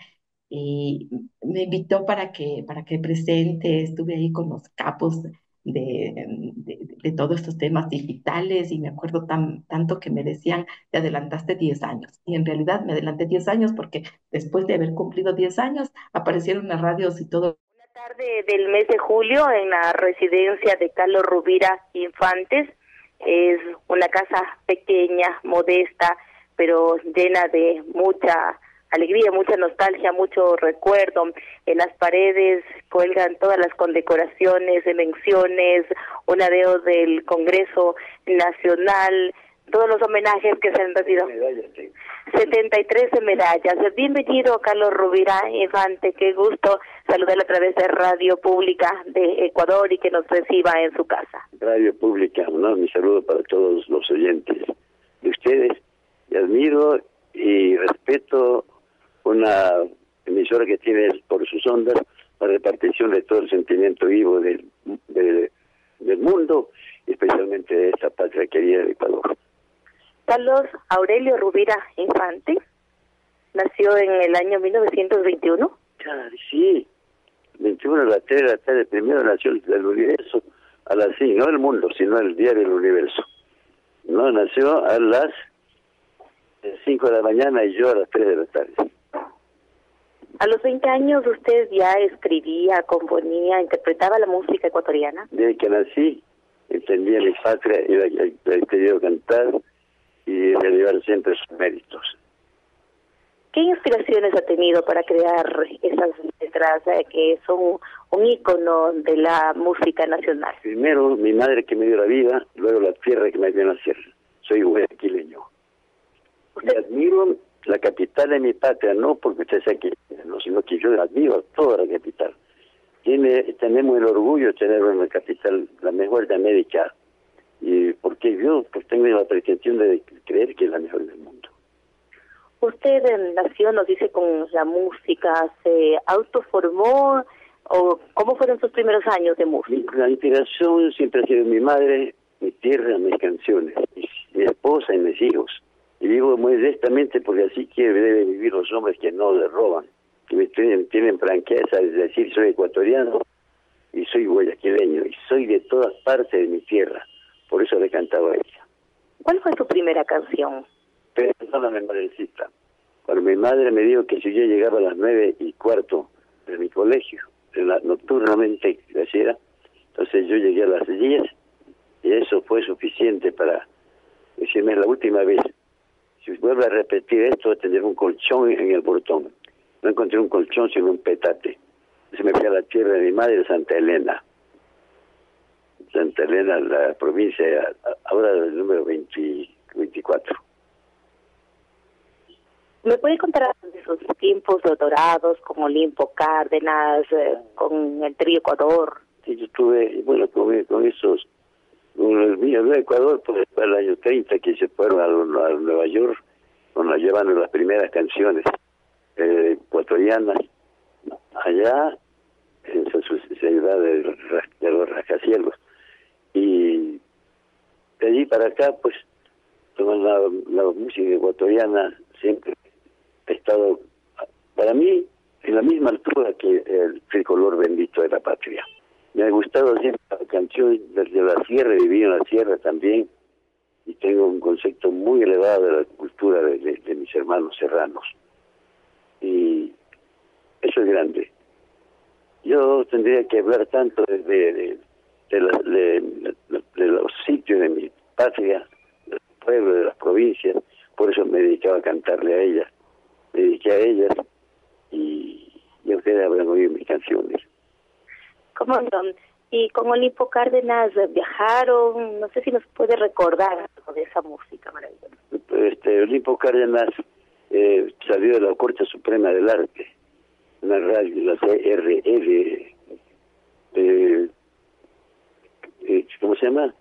D: y me invitó para que presente. Estuve ahí con los capos de todos estos temas digitales y me acuerdo tanto que me decían, te adelantaste 10 años. Y en realidad me adelanté 10 años porque después de haber cumplido 10 años aparecieron las radios y todo.
E: Tarde del mes de julio en la residencia de Carlos Rovira Infantes. Es una casa pequeña, modesta, pero llena de mucha alegría, mucha nostalgia, mucho recuerdo. En las paredes cuelgan todas las condecoraciones, menciones, un adeo del Congreso Nacional, todos los homenajes que se han recibido. 73 medallas. Bienvenido, Carlos Rovira Infante. Qué gusto saludarle a través de Radio Pública de Ecuador y que nos reciba en su casa.
F: Radio Pública, ¿no? Mi saludo para todos los oyentes de ustedes. Y admiro y respeto una emisora que tiene por sus ondas la repartición de todo el sentimiento vivo del mundo, especialmente de esta patria querida de Ecuador.
E: Carlos Aurelio Rovira Infante nació en el año 1921.
F: Sí, 21 a las 3 de la tarde, primero nació el universo, a las 5, no el mundo, sino el diario del universo. No, nació a las 5 de la mañana y yo a las 3 de la tarde.
E: A los 20 años usted ya escribía, componía, interpretaba la música ecuatoriana.
F: Desde que nací, entendía mi patria y la he querido cantar y elevar siempre sus méritos.
E: ¿Qué inspiraciones ha tenido para crear esas letras que son un ícono de la música nacional?
F: Primero, mi madre que me dio la vida, luego la tierra que me dio nacer. Soy guayaquileño. Y admiro la capital de mi patria, no porque usted sea que no, sino que yo admiro toda la capital. Tenemos el orgullo de tener una capital, la mejor de América. Y porque yo pues tengo la pretensión de creer que es la mejor del mundo.
E: Usted nació, nos dice, con la música, ¿se autoformó o cómo fueron sus primeros años de música?
F: La inspiración siempre ha sido mi madre, mi tierra, mis canciones, mi esposa y mis hijos. Y vivo muy directamente porque así que deben vivir los hombres que no le roban, que tienen franqueza de decir soy ecuatoriano y soy guayaquileño y soy de todas partes de mi tierra. Por eso le cantaba a ella.
E: ¿Cuál fue su primera canción?
F: Perdóname, madrecita. Cuando mi madre me dijo que si yo llegaba a las 9:15 de mi colegio, nocturnamente así era, entonces yo llegué a las 10 y eso fue suficiente para decirme la última vez. Si vuelve a repetir esto, tendré un colchón en el portón. No encontré un colchón sino un petate. Se me fui a la tierra de mi madre, Santa Elena. Santa Elena, la provincia, ahora del número 24.
E: ¿Me puede contar de sus tiempos dorados con Olimpo Cárdenas, con el Trío Ecuador?
F: Sí, yo estuve, bueno, con esos, con el mío de Ecuador, pues para el año 30, que se fueron a Nueva York, llevando las primeras canciones ecuatorianas, allá, en su ciudad de los rascacielos. Y de allí para acá, pues, la música ecuatoriana siempre ha estado, para mí, en la misma altura que el tricolor bendito de la patria. Me ha gustado siempre la canción desde la sierra, viví en la sierra también, y tengo un concepto muy elevado de la cultura de mis hermanos serranos. Y eso es grande. Yo tendría que hablar tanto de los sitios de mi patria, del pueblo, de las provincias, por eso me dedicaba a cantarle a ellas, me dediqué a ellas y ustedes habrán oído mis canciones.
E: ¿Cómo no? Y con Olimpo Cárdenas viajaron, no sé si nos puede recordar algo de esa música maravillosa.
F: Olimpo Cárdenas salió de la Corte Suprema del Arte, una radio, la CRL, ¿cómo se llama?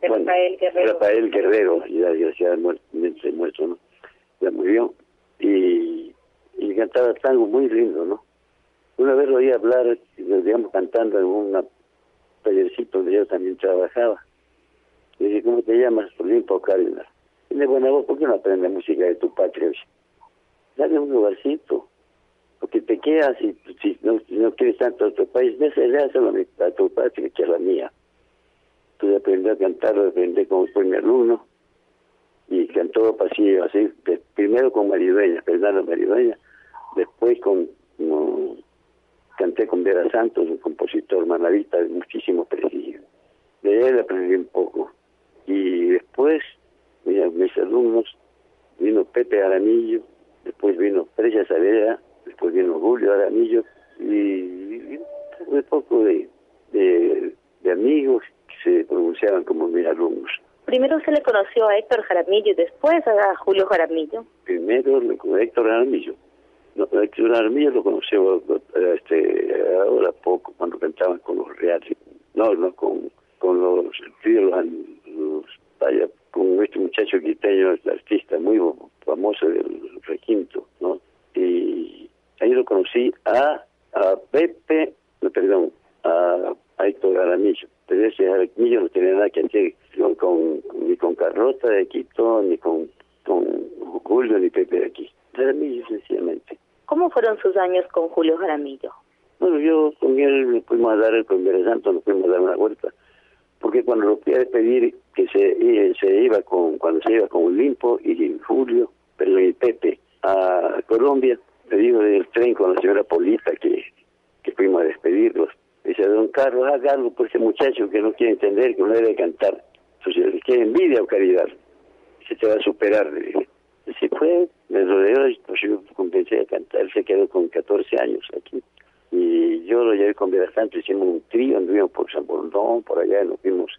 F: Bueno,
E: Rafael Guerrero.
F: Rafael Guerrero, ya desgraciadamente muerto, ¿no? Ya murió, y cantaba tango muy lindo, ¿no? Una vez lo oí hablar, digamos, cantando en un tallercito donde yo también trabajaba. Le dije, ¿cómo te llamas? Olimpo Cárdenas. Tiene buena voz, ¿por qué no aprendes música de tu patria? Dale un lugarcito, porque te quedas y si no quieres tanto a otro país, dáselo a tu patria, que es la mía. Entonces aprendí a cantar, aprendí como fue mi alumno, y cantó pasillo así, primero con Maridueña, Fernando Maridueña, después canté con Vera Santos, un compositor manavita de muchísimo prestigio. De él aprendí un poco. Y después, mis alumnos, vino Pepe Aramillo, después vino Freya Saavedra, después vino Julio Aramillo, y un poco de amigos que se pronunciaban como mis alumnos.
E: Primero se le conoció a Héctor Jaramillo y después a Julio Jaramillo.
F: Primero con Héctor Jaramillo. No, Héctor Jaramillo lo conoció ahora poco, cuando cantaban con los reales. No, con los tíos, vaya, con este muchacho quiteño, el artista muy famoso del requinto, ¿no? Y ahí lo conocí a Pepe, no, perdón, a Héctor Jaramillo. Pero ese Jaramillo no tenía nada que hacer ni con Carlota de Quito, ni con Julio, ni Pepe de aquí. Jaramillo, sencillamente.
E: ¿Cómo fueron sus años con Julio Jaramillo?
F: Bueno, yo con él nos fuimos a dar, con Vera Santos nos fuimos a dar una vuelta, porque cuando lo fui a despedir, que cuando se iba con Olimpo y Julio, pero y Pepe, a Colombia, me dijo del tren con la señora Polita que fuimos a despedirlos. Dice, don Carlos, haga algo por ese muchacho que no quiere entender, que no debe cantar. Entonces, ¿qué envidia o caridad? Se te va a superar, le dije. Así fue, me rodeó, pues yo comencé a cantar. Él se quedó con 14 años aquí. Y yo lo llevé con Vera Santos, hicimos un trío, anduvimos por San Borondón, por allá, nos fuimos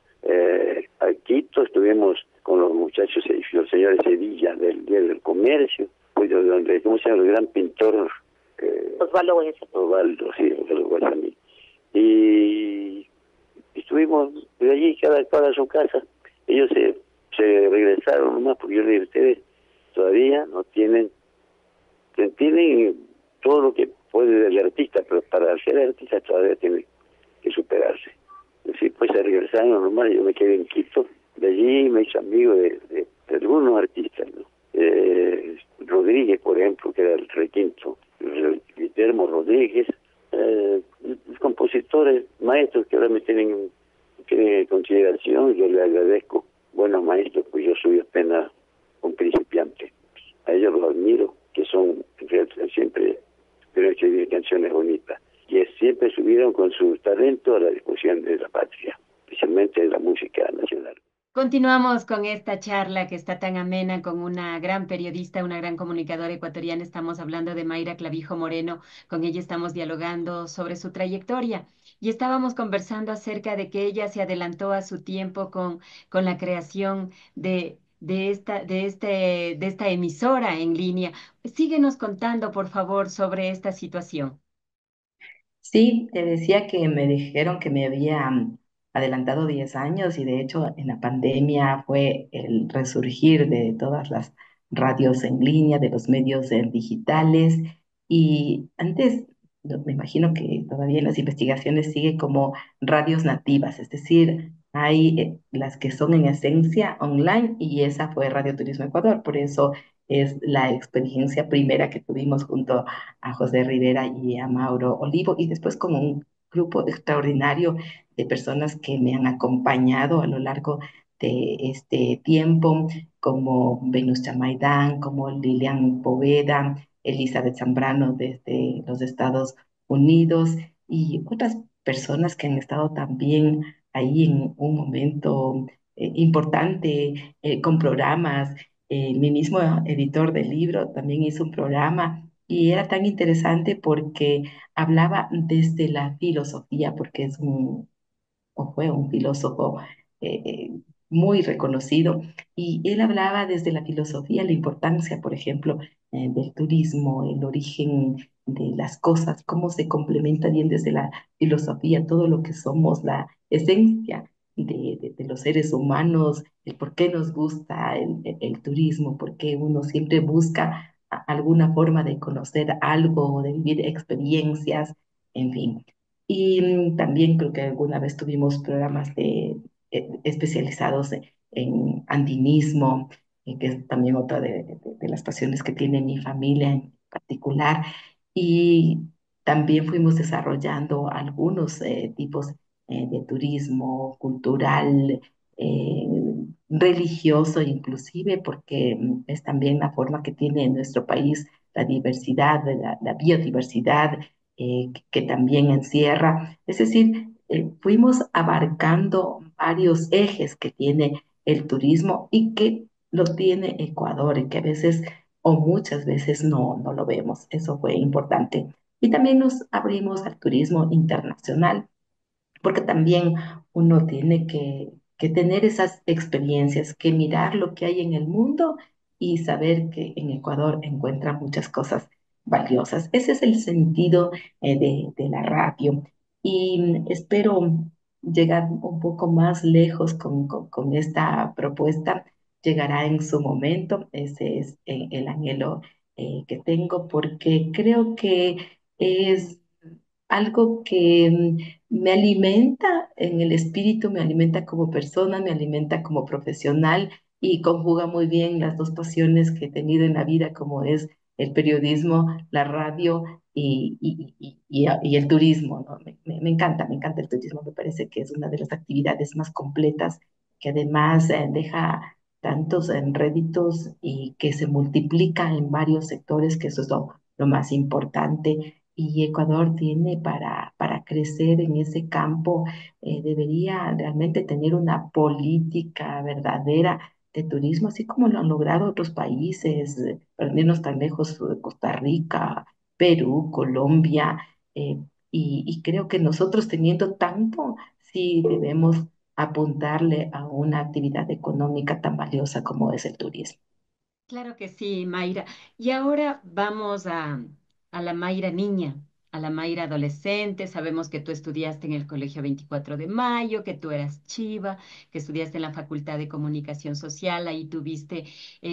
F: a Quito, estuvimos con los muchachos, los señores Sevilla, del comercio, pues donde, ¿cómo se llama? El gran pintor
E: Osvaldo Guayasamín.
F: Osvaldo, sí, Osvaldo Guayasamín. Y estuvimos de allí, cada a su casa. Ellos se regresaron nomás, porque yo le dije, ustedes todavía no tienen todo lo que puede del artista, pero para ser artista todavía tiene que superarse. Así pues se regresaron nomás, yo me quedé en Quito, de allí me hice amigo de algunos artistas, ¿no? Rodríguez, por ejemplo, que era el requinto, Guillermo Rodríguez, los compositores, maestros que ahora me tienen en consideración, yo le agradezco, buenos maestros, pues yo soy apenas un principiante. A ellos los admiro, que son siempre pero escribir canciones bonitas, y siempre subieron con su talento a la discusión de la patria, especialmente de la música nacional.
C: Continuamos con esta charla que está tan amena con una gran periodista, una gran comunicadora ecuatoriana. Estamos hablando de Mayra Clavijo Moreno. Con ella estamos dialogando sobre su trayectoria y estábamos conversando acerca de que ella se adelantó a su tiempo con la creación de esta emisora en línea. Síguenos contando, por favor, sobre esta situación.
D: Sí, te decía que me dijeron que me había adelantado 10 años y de hecho en la pandemia fue el resurgir de todas las radios en línea, de los medios digitales y antes me imagino que todavía en las investigaciones sigue como radios nativas, es decir, hay las que son en esencia online y esa fue Radio Turismo Ecuador, por eso es la experiencia primera que tuvimos junto a José Rivera y a Mauro Olivo, y después como un grupo extraordinario de personas que me han acompañado a lo largo de este tiempo, como Venus Chamaidán, como Lilian Poveda, Elizabeth Zambrano desde los Estados Unidos y otras personas que han estado también ahí en un momento importante con programas. Mi mismo editor del libro también hizo un programa y era tan interesante porque hablaba desde la filosofía, porque es o fue un filósofo eh, muy reconocido, y él hablaba desde la filosofía, la importancia, por ejemplo, del turismo, el origen de las cosas, cómo se complementa bien desde la filosofía todo lo que somos, la esencia de los seres humanos, el por qué nos gusta el turismo, por qué uno siempre busca alguna forma de conocer algo, de vivir experiencias, en fin. Y también creo que alguna vez tuvimos programas especializados en andinismo, que es también otra de las pasiones que tiene mi familia en particular. Y también fuimos desarrollando algunos tipos de turismo cultural, eh, religioso inclusive, porque es también la forma que tiene nuestro país la diversidad, la biodiversidad, que también encierra. Es decir, fuimos abarcando varios ejes que tiene el turismo y que lo tiene Ecuador y que a veces o muchas veces no lo vemos. Eso fue importante. Y también nos abrimos al turismo internacional, porque también uno tiene que tener esas experiencias, que mirar lo que hay en el mundo y saber que en Ecuador encuentra muchas cosas valiosas. Ese es el sentido de la radio. Y espero llegar un poco más lejos con esta propuesta. Llegará en su momento. Ese es el anhelo que tengo, porque creo que es algo que me alimenta en el espíritu, me alimenta como persona, me alimenta como profesional, y conjuga muy bien las dos pasiones que he tenido en la vida, como es el periodismo, la radio y el turismo, ¿no? Me encanta el turismo, me parece que es una de las actividades más completas, que además deja tantos réditos y que se multiplica en varios sectores, que eso es lo más importante. Y Ecuador tiene para crecer en ese campo. Debería realmente tener una política verdadera de turismo, así como lo han logrado otros países, para no irnos tan lejos, Costa Rica, Perú, Colombia, y creo que nosotros teniendo tanto, sí debemos apuntarle a una actividad económica tan valiosa como es el turismo.
C: Claro que sí, Mayra. Y ahora vamos a la Mayra niña, a la Mayra adolescente. Sabemos que tú estudiaste en el Colegio 24 de Mayo, que tú eras chiva, que estudiaste en la Facultad de Comunicación Social. Ahí tuviste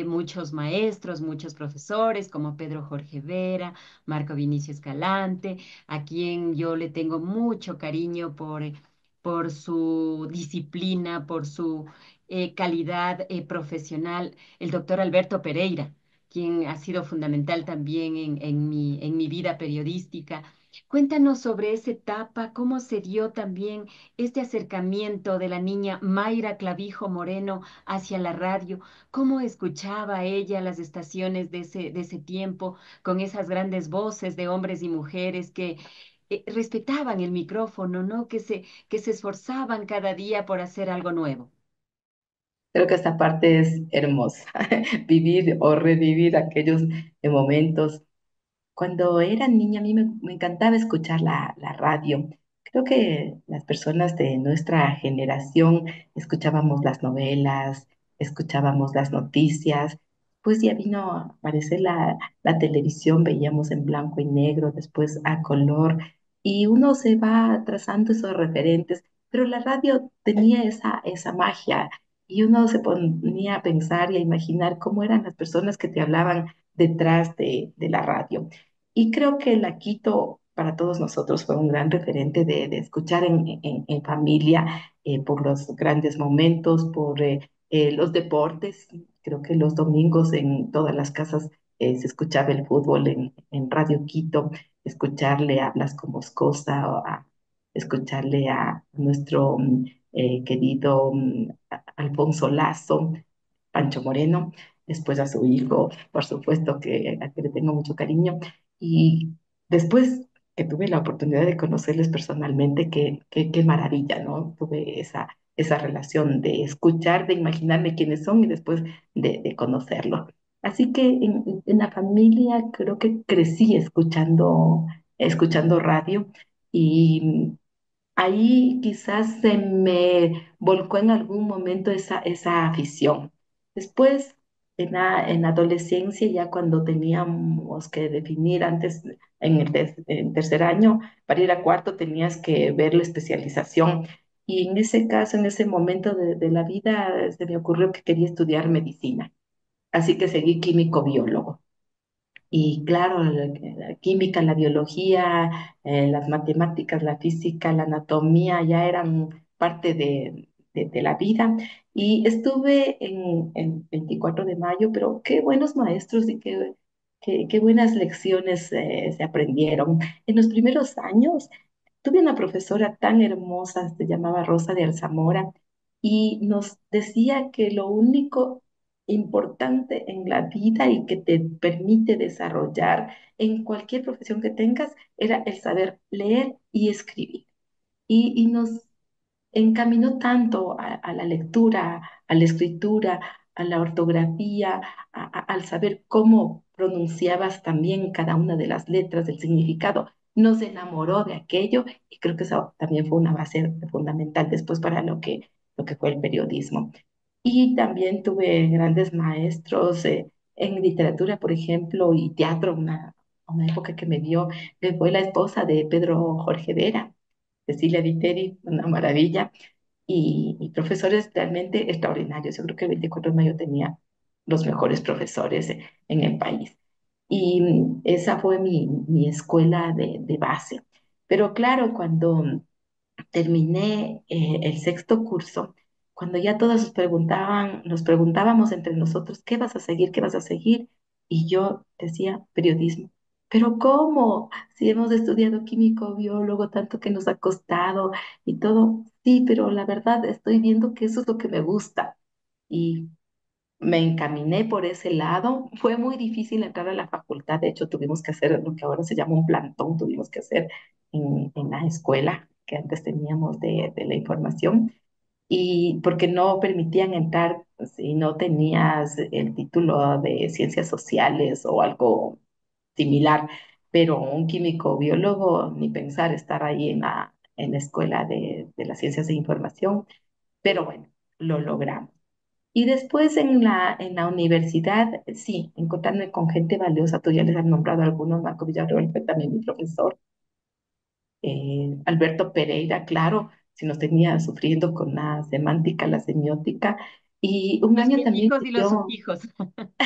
C: muchos maestros, muchos profesores, como Pedro Jorge Vera, Marco Vinicio Escalante, a quien yo le tengo mucho cariño por su disciplina, por su calidad profesional, el doctor Alberto Pereira, quien ha sido fundamental también en mi vida periodística. Cuéntanos sobre esa etapa, cómo se dio también este acercamiento de la niña Mayra Clavijo Moreno hacia la radio, cómo escuchaba ella las estaciones de ese tiempo, con esas grandes voces de hombres y mujeres que respetaban el micrófono, ¿no? Que se esforzaban cada día por hacer algo nuevo.
D: Creo que esta parte es hermosa, vivir o revivir aquellos momentos. Cuando era niña, a mí me encantaba escuchar la radio. Creo que las personas de nuestra generación escuchábamos las novelas, escuchábamos las noticias, pues ya vino a aparecer la televisión, veíamos en blanco y negro, después a color, y uno se va trazando esos referentes, pero la radio tenía esa magia, y uno se ponía a pensar y a imaginar cómo eran las personas que te hablaban detrás de la radio. Y creo que la Quito para todos nosotros fue un gran referente de escuchar en familia, por los grandes momentos, por los deportes. Creo que los domingos en todas las casas se escuchaba el fútbol en Radio Quito, escucharle a Blasco Moscosa, o a escucharle a nuestro querido Alfonso Lazo, Pancho Moreno, después a su hijo, por supuesto, a que le tengo mucho cariño. Y después que tuve la oportunidad de conocerles personalmente, qué maravilla, ¿no? Tuve esa relación de escuchar, de imaginarme quiénes son y después de conocerlo. Así que en la familia creo que crecí escuchando radio, y ahí quizás se me volcó en algún momento esa afición. Después, en adolescencia, ya cuando teníamos que definir antes, en tercer año, para ir a cuarto tenías que ver la especialización. Y en ese caso, en ese momento de la vida, se me ocurrió que quería estudiar medicina. Así que seguí químico biólogo. Y claro, la química, la biología, las matemáticas, la física, la anatomía ya eran parte de la vida. Y estuve en 24 de mayo, pero qué buenos maestros y qué buenas lecciones se aprendieron. En los primeros años tuve una profesora tan hermosa, se llamaba Rosa de Alzamora, y nos decía que lo único importante en la vida y que te permite desarrollar en cualquier profesión que tengas era el saber leer y escribir. Y nos encaminó tanto a la lectura, a la escritura, a la ortografía, al saber cómo pronunciabas también cada una de las letras, del significado. Nos enamoró de aquello y creo que eso también fue una base fundamental después para lo que fue el periodismo. Y también tuve grandes maestros en literatura, por ejemplo, y teatro, una época que me dio, fue la esposa de Pedro Jorge Vera, Cecilia Viteri, una maravilla, y profesores realmente extraordinarios. Yo creo que el 24 de mayo tenía los mejores profesores en el país. Y esa fue mi escuela de base. Pero claro, cuando terminé el sexto curso, cuando ya todos nos preguntábamos entre nosotros, ¿qué vas a seguir? ¿Qué vas a seguir? Y yo decía, periodismo. Pero ¿cómo? Si hemos estudiado químico, biólogo, tanto que nos ha costado y todo. Sí, pero la verdad estoy viendo que eso es lo que me gusta. Y me encaminé por ese lado. Fue muy difícil entrar a la facultad. De hecho, tuvimos que hacer lo que ahora se llama un plantón, tuvimos que hacer en la escuela que antes teníamos de la información. Y porque no permitían entrar si no tenías el título de ciencias sociales o algo similar. Pero un químico biólogo, ni pensar estar ahí en la escuela de las ciencias de información. Pero bueno, lo logramos. Y después en la universidad, sí, encontrarme con gente valiosa, tú ya les has nombrado algunos, Marco Villarroel fue también mi profesor, Alberto Pereira, claro, si nos tenía sufriendo con la semántica, la semiótica, y un
C: Los
D: año también
C: fijos
D: me
C: y los
D: dio,
C: sufijos.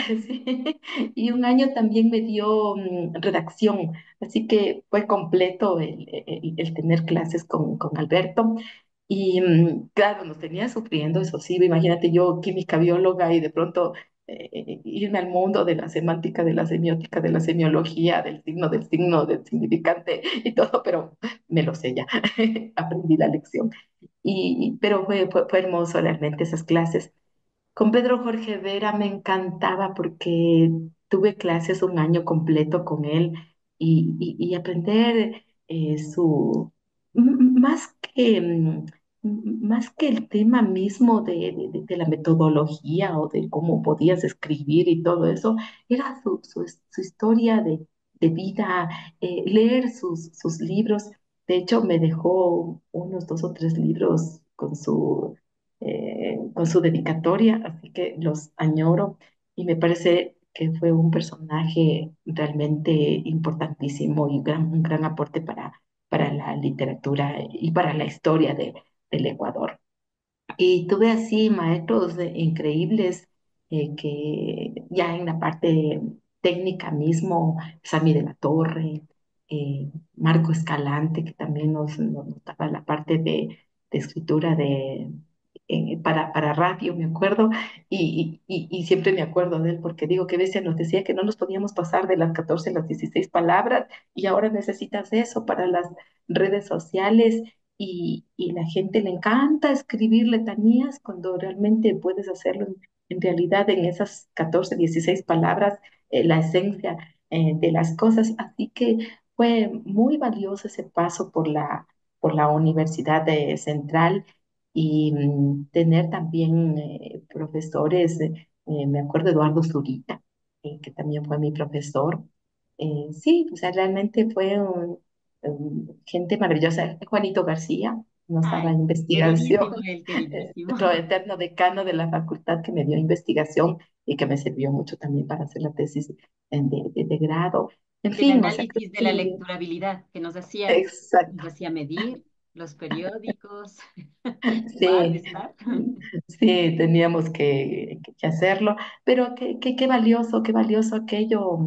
D: sí, y un año también me dio redacción, así que fue completo el tener clases con Alberto. Y claro, nos tenía sufriendo, eso sí, imagínate yo, química bióloga, y de pronto irme al mundo de la semántica, de la semiótica, de la semiología, del signo, del significante y todo, pero me lo sé ya, aprendí la lección. Pero fue hermoso realmente esas clases. Con Pedro Jorge Vera me encantaba porque tuve clases un año completo con él y aprender más más que el tema mismo de la metodología o de cómo podías escribir y todo eso, era su historia de vida, leer sus libros. De hecho, me dejó unos dos o tres libros con su dedicatoria, así que los añoro y me parece que fue un personaje realmente importantísimo y un gran aporte para la literatura y para la historia del Ecuador. Y tuve así maestros increíbles que ya en la parte técnica mismo, Sami de la Torre, Marco Escalante, que también nos daba la parte de escritura para radio, me acuerdo, y siempre me acuerdo de él porque digo que a veces nos decía que no nos podíamos pasar de las 14 a las 16 palabras y ahora necesitas eso para las redes sociales y la gente le encanta escribir letanías cuando realmente puedes hacerlo en realidad en esas 14 16 palabras, la esencia de las cosas. Así que fue muy valioso ese paso por la Universidad Central y tener también profesores, me acuerdo Eduardo Zurita, que también fue mi profesor. Sí, o sea, realmente fue gente maravillosa. Juanito García nos daba
C: Ay,
D: investigación,
C: queridísimo él, queridísimo.
D: nuestro eterno decano de la facultad que me dio investigación y que me sirvió mucho también para hacer la tesis de grado. En
C: Del
D: fin, o sea, creo
C: análisis de la
D: que
C: lecturabilidad que
D: exacto.
C: nos hacía medir los periódicos. Va a
D: Sí,
C: estar.
D: sí, teníamos que hacerlo, pero qué valioso aquello.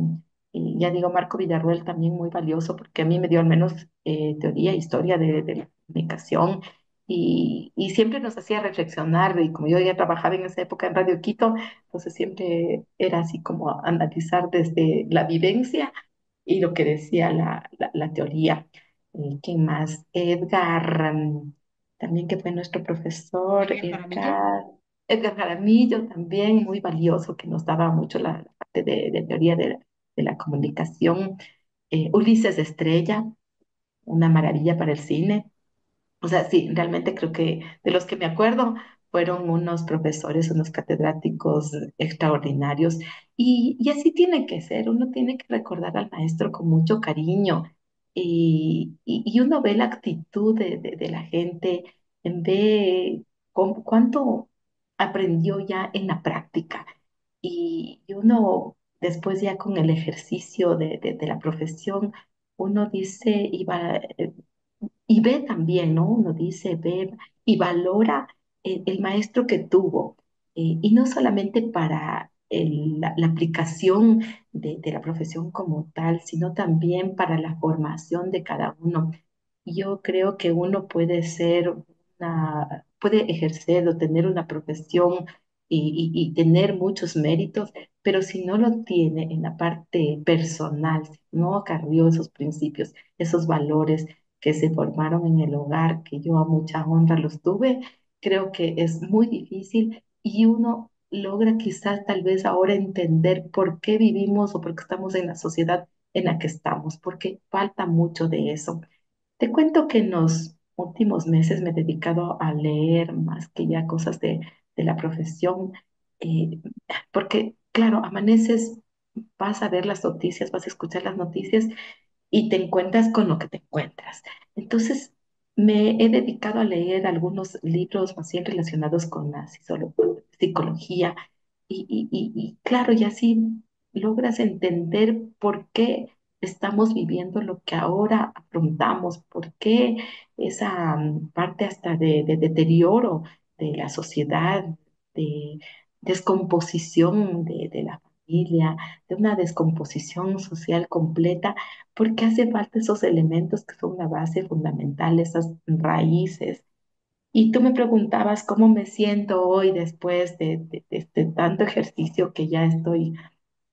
D: Y ya digo, Marco Villarruel también muy valioso, porque a mí me dio al menos teoría, historia de la comunicación, y siempre nos hacía reflexionar, y como yo ya trabajaba en esa época en Radio Quito, entonces siempre era así como analizar desde la vivencia y lo que decía la teoría. ¿Quién más? Edgar. También que fue nuestro profesor,
C: Edgar Jaramillo.
D: Edgar Jaramillo, también muy valioso, que nos daba mucho la parte de teoría de la comunicación. Ulises Estrella, una maravilla para el cine. O sea, sí, realmente creo que de los que me acuerdo fueron unos profesores, unos catedráticos extraordinarios. Y así tiene que ser, uno tiene que recordar al maestro con mucho cariño. Y uno ve la actitud de la gente, ve cuánto aprendió ya en la práctica. Y uno, después ya con el ejercicio de la profesión, uno dice, y ve también, ¿no? Uno dice, ve y valora el maestro que tuvo. Y no solamente para la aplicación de la profesión como tal, sino también para la formación de cada uno. Yo creo que uno puede puede ejercer o tener una profesión y tener muchos méritos, pero si no lo tiene en la parte personal, si no acarrió esos principios, esos valores, que se formaron en el hogar, que yo a mucha honra los tuve, creo que es muy difícil y uno logra quizás tal vez ahora entender por qué vivimos o por qué estamos en la sociedad en la que estamos, porque falta mucho de eso. Te cuento que en los últimos meses me he dedicado a leer más que ya cosas de la profesión, eh, porque claro, amaneces, vas a ver las noticias, vas a escuchar las noticias y te encuentras con lo que te encuentras. Entonces, me he dedicado a leer algunos libros más bien relacionados con la psicología y claro, y así logras entender por qué estamos viviendo lo que ahora afrontamos, por qué esa parte hasta de deterioro de la sociedad, de descomposición de la familia, de una descomposición social completa, porque hace falta esos elementos que son la base fundamental, esas raíces. Y tú me preguntabas cómo me siento hoy después de tanto ejercicio que ya estoy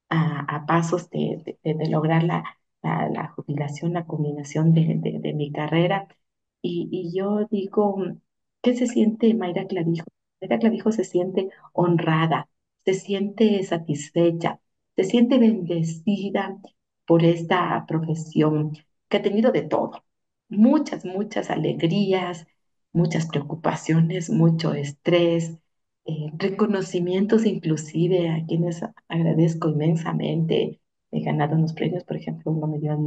D: a pasos de lograr la jubilación, la culminación de mi carrera. Y yo digo, ¿qué se siente Mayra Clavijo? Mayra Clavijo se siente honrada, se siente satisfecha, se siente bendecida por esta profesión que ha tenido de todo, muchas alegrías, muchas preocupaciones, mucho estrés, reconocimientos inclusive a quienes agradezco inmensamente. He ganado unos premios, por ejemplo, uno me dio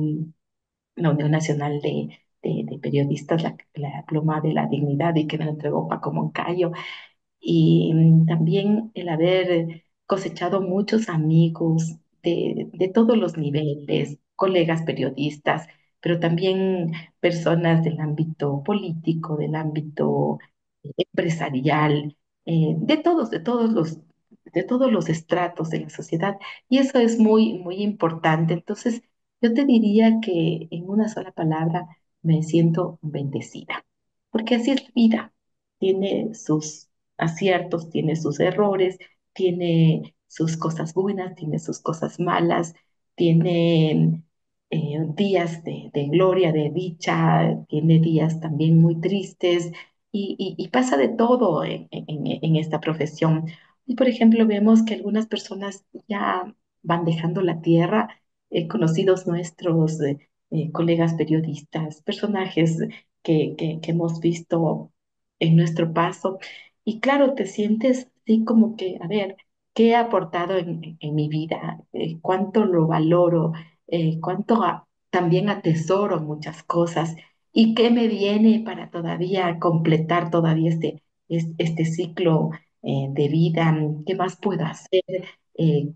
D: la Unión Nacional de Periodistas la pluma de la dignidad y que me lo entregó Paco Moncayo y también el haber cosechado muchos amigos de todos los niveles, colegas periodistas, pero también personas del ámbito político, del ámbito empresarial, de todos los estratos de la sociedad. Y eso es muy importante. Entonces, yo te diría que en una sola palabra me siento bendecida, porque así es la vida. Tiene sus aciertos, tiene sus errores, tiene sus cosas buenas, tiene sus cosas malas, tiene días de gloria, de dicha, tiene días también muy tristes y pasa de todo en esta profesión. Y por ejemplo, vemos que algunas personas ya van dejando la tierra, conocidos nuestros, colegas periodistas, personajes que hemos visto en nuestro paso. Y claro, te sientes así como que, a ver, ¿qué he aportado en mi vida? ¿Cuánto lo valoro? ¿Cuánto también atesoro muchas cosas. ¿Y qué me viene para todavía completar todavía este ciclo de vida? ¿Qué más puedo hacer?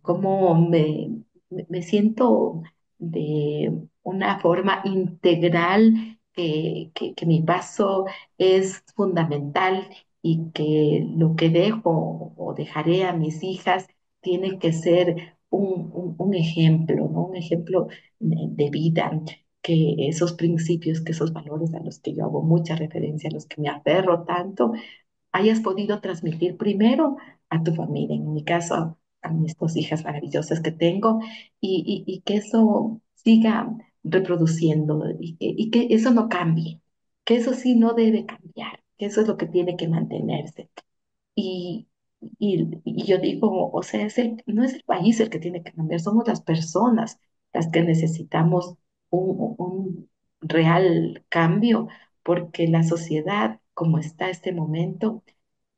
D: ¿Cómo me siento de una forma integral que mi paso es fundamental y que lo que dejo o dejaré a mis hijas tiene que ser un ejemplo, ¿no? Un ejemplo de vida, que esos principios, que esos valores a los que yo hago mucha referencia, a los que me aferro tanto, hayas podido transmitir primero a tu familia, en mi caso, a mis dos hijas maravillosas que tengo, y que eso siga reproduciendo y que eso no cambie, que eso sí no debe cambiar, que eso es lo que tiene que mantenerse. Y, y yo digo, o sea, no es el país el que tiene que cambiar, somos las personas las que necesitamos un real cambio, porque la sociedad, como está este momento,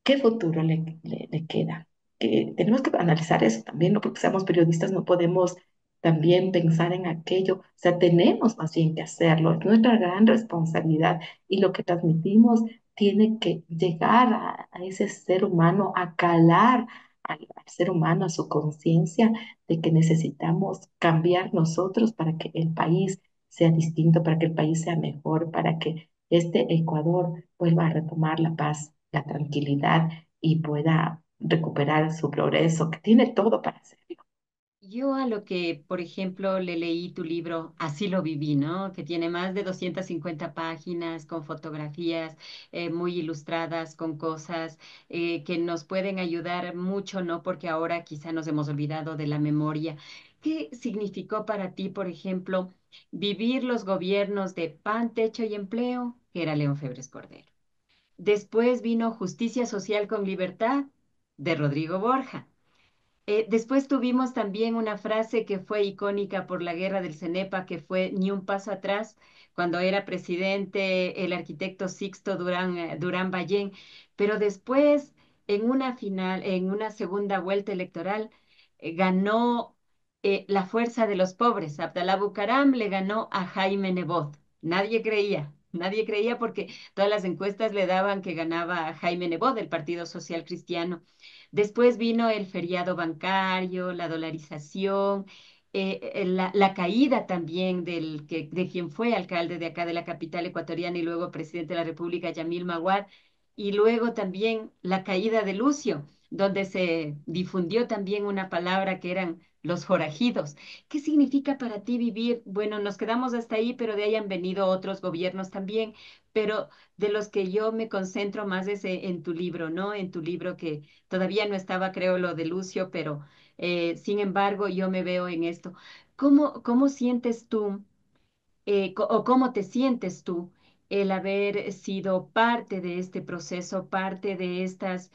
D: ¿qué futuro le queda? Que tenemos que analizar eso también, no porque seamos periodistas no podemos también pensar en aquello, o sea, tenemos más bien que hacerlo, es nuestra gran responsabilidad y lo que transmitimos tiene que llegar a ese ser humano, a calar al ser humano, a su conciencia de que necesitamos cambiar nosotros para que el país sea distinto, para que el país sea mejor, para que este Ecuador vuelva a retomar la paz, la tranquilidad y pueda recuperar su progreso, que tiene todo para hacerlo.
C: Yo a lo que, por ejemplo, le leí tu libro, Así lo viví, ¿no? Que tiene más de 250 páginas con fotografías muy ilustradas, con cosas que nos pueden ayudar mucho, ¿no? Porque ahora quizá nos hemos olvidado de la memoria. ¿Qué significó para ti, por ejemplo, vivir los gobiernos de Pan, Techo y Empleo, que era León Febres Cordero? Después vino Justicia Social con Libertad, de Rodrigo Borja. Después tuvimos también una frase que fue icónica por la guerra del Cenepa, que fue ni un paso atrás, cuando era presidente el arquitecto Sixto Durán Ballén. Pero después, en una final, en una segunda vuelta electoral, ganó la fuerza de los pobres. Abdalá Bucaram le ganó a Jaime Nebot. Nadie creía porque todas las encuestas le daban que ganaba a Jaime Nebot del Partido Social Cristiano. Después vino el feriado bancario, la dolarización, la caída también de quien fue alcalde de acá de la capital ecuatoriana y luego presidente de la República, Yamil Maguad, y luego también la caída de Lucio, donde se difundió también una palabra que eran los forajidos. ¿Qué significa para ti vivir? Bueno, nos quedamos hasta ahí, pero de ahí han venido otros gobiernos también, pero de los que yo me concentro más es en tu libro, ¿no? En tu libro que todavía no estaba, creo, lo de Lucio, pero sin embargo yo me veo en esto. ¿Cómo sientes tú o cómo te sientes tú el haber sido parte de este proceso, parte de estas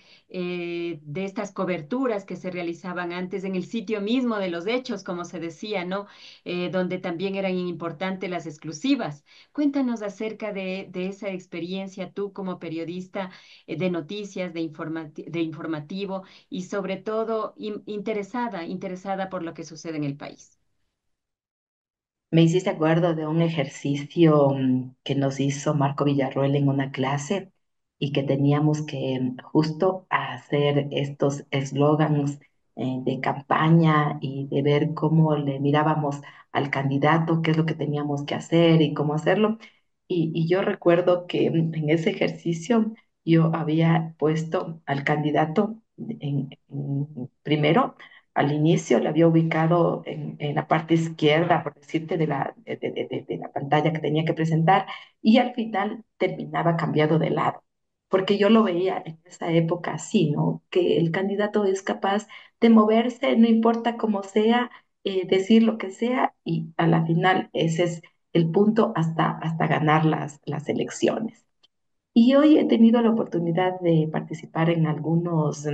C: coberturas que se realizaban antes en el sitio mismo de los hechos, como se decía, ¿no? Donde también eran importantes las exclusivas. Cuéntanos acerca de esa experiencia tú como periodista de noticias, de informativo y sobre todo interesada por lo que sucede en el país.
D: Me hiciste acuerdo de un ejercicio que nos hizo Marco Villarroel en una clase y que teníamos que justo hacer estos eslogans de campaña y de ver cómo le mirábamos al candidato, qué es lo que teníamos que hacer y cómo hacerlo. Y yo recuerdo que en ese ejercicio yo había puesto al candidato primero al inicio la había ubicado en la parte izquierda, por decirte, de la pantalla que tenía que presentar, y al final terminaba cambiado de lado, porque yo lo veía en esa época así, ¿no? Que el candidato es capaz de moverse, no importa cómo sea, decir lo que sea, y a la final ese es el punto hasta ganar las elecciones. Y hoy he tenido la oportunidad de participar en algunos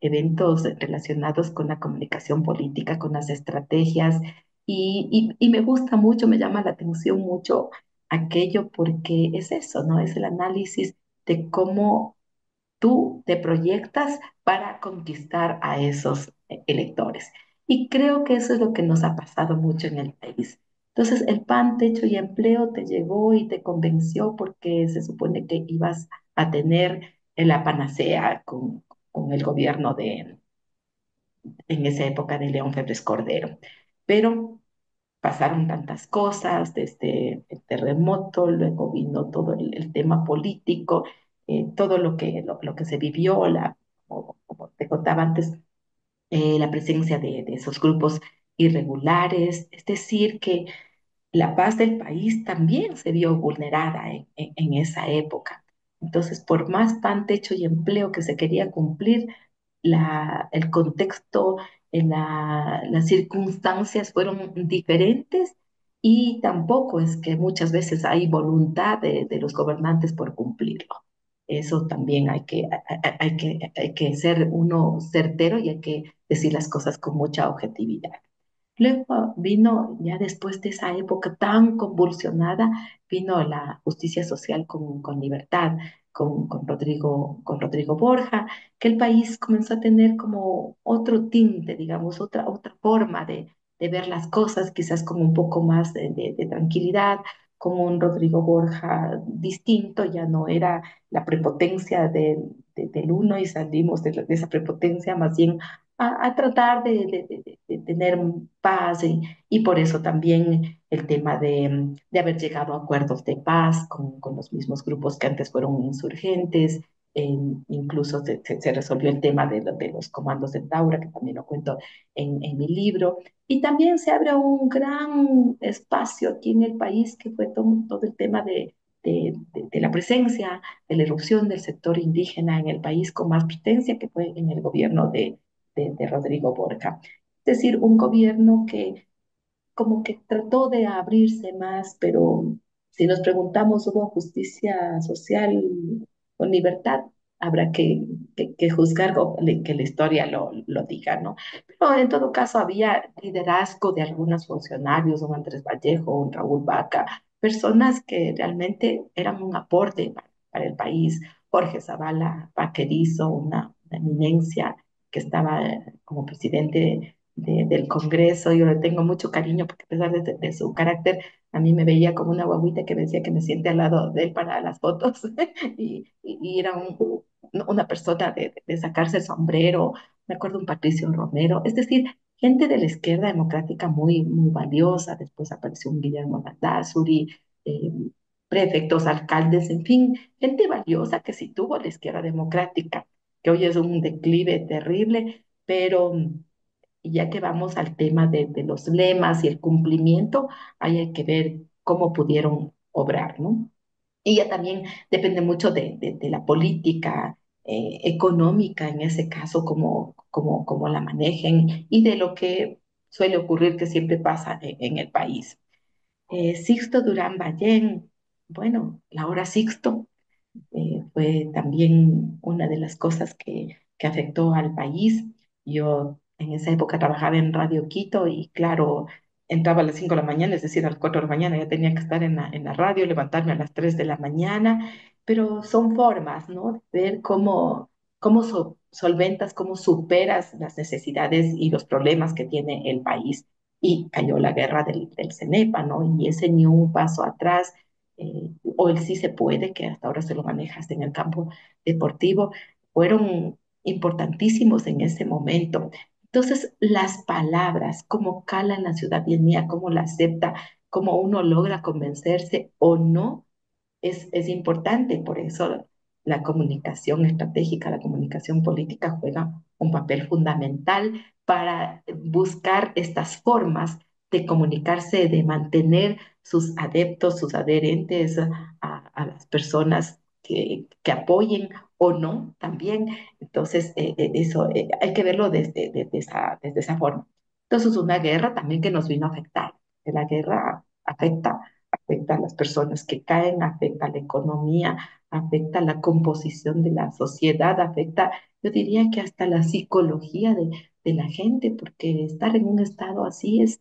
D: eventos relacionados con la comunicación política, con las estrategias, y me gusta mucho, me llama la atención mucho aquello porque es eso, ¿no? Es el análisis de cómo tú te proyectas para conquistar a esos electores. Y creo que eso es lo que nos ha pasado mucho en el país. Entonces, el pan, techo y empleo te llegó y te convenció porque se supone que ibas a tener la panacea con el gobierno en esa época de León Febres Cordero. Pero pasaron tantas cosas, desde el terremoto, luego vino todo el tema político, todo lo que se vivió, como te contaba antes, la presencia de esos grupos irregulares, es decir, que la paz del país también se vio vulnerada en esa época. Entonces, por más pan, techo y empleo que se quería cumplir, el contexto, las circunstancias fueron diferentes y tampoco es que muchas veces hay voluntad de los gobernantes por cumplirlo. Eso también hay que ser uno certero y hay que decir las cosas con mucha objetividad. Luego vino, ya después de esa época tan convulsionada, vino la justicia social con Libertad, con Rodrigo Borja, que el país comenzó a tener como otro tinte, digamos, otra forma de ver las cosas, quizás con un poco más de tranquilidad, con un Rodrigo Borja distinto, ya no era la prepotencia del uno y salimos de esa prepotencia, más bien a tratar de tener paz y por eso también el tema de haber llegado a acuerdos de paz con los mismos grupos que antes fueron insurgentes. Incluso se resolvió el tema de los comandos de Taura, que también lo cuento en mi libro. Y también se abre un gran espacio aquí en el país que fue todo el tema de la presencia, de la erupción del sector indígena en el país con más presencia, que fue en el gobierno de Rodrigo Borja. Es decir, un gobierno que como que trató de abrirse más, pero si nos preguntamos, ¿hubo justicia social o libertad? Habrá que juzgar o que la historia lo diga, ¿no? Pero en todo caso había liderazgo de algunos funcionarios, un Andrés Vallejo, un Raúl Vaca, personas que realmente eran un aporte para el país. Jorge Zavala Vaquerizo, una eminencia que estaba como presidente del Congreso. Yo le tengo mucho cariño porque a pesar de su carácter, a mí me veía como una guaguita que decía que me siente al lado de él para las fotos y era una persona de sacarse el sombrero. Me acuerdo un Patricio Romero, es decir, gente de la izquierda democrática muy valiosa. Después apareció un Guillermo Landázuri, eh, prefectos, alcaldes, en fin, gente valiosa que sí tuvo la izquierda democrática, que hoy es un declive terrible, pero y ya que vamos al tema de los lemas y el cumplimiento, ahí hay que ver cómo pudieron obrar, ¿no? Y ya también depende mucho de la política económica, en ese caso, cómo la manejen y de lo que suele ocurrir que siempre pasa en el país. Sixto Durán Ballén, bueno, la hora Sixto fue también una de las cosas que afectó al país. Yo en esa época trabajaba en Radio Quito y claro, entraba a las 5 de la mañana, es decir, a las 4 de la mañana ya tenía que estar en la radio, levantarme a las 3 de la mañana, pero son formas, ¿no? De ver cómo solventas, cómo superas las necesidades y los problemas que tiene el país. Y cayó la guerra del CENEPA, ¿no? Y ese ni un paso atrás o el sí se puede, que hasta ahora se lo manejas en el campo deportivo, fueron importantísimos en ese momento. Entonces, las palabras, cómo cala en la ciudadanía, cómo la acepta, cómo uno logra convencerse o no es importante. Por eso la comunicación estratégica, la comunicación política juega un papel fundamental para buscar estas formas de comunicarse, de mantener sus adeptos, sus adherentes a las personas que apoyen o no también. Entonces, eso hay que verlo desde esa forma. Entonces, una guerra también que nos vino a afectar. La guerra afecta a las personas que caen, afecta a la economía, afecta a la composición de la sociedad, afecta, yo diría que hasta la psicología de la gente, porque estar en un estado así es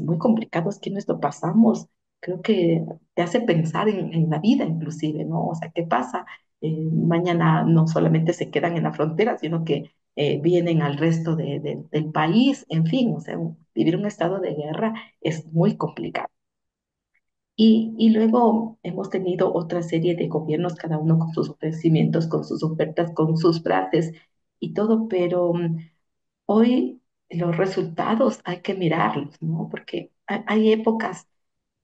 D: muy complicado, es quienes lo pasamos, creo que te hace pensar en la vida inclusive, ¿no? O sea, ¿qué pasa? mañana no solamente se quedan en la frontera, sino que vienen al resto del país. En fin, o sea, vivir un estado de guerra es muy complicado. Y luego hemos tenido otra serie de gobiernos, cada uno con sus ofrecimientos, con sus ofertas, con sus frases y todo, pero hoy los resultados hay que mirarlos, ¿no? Porque hay épocas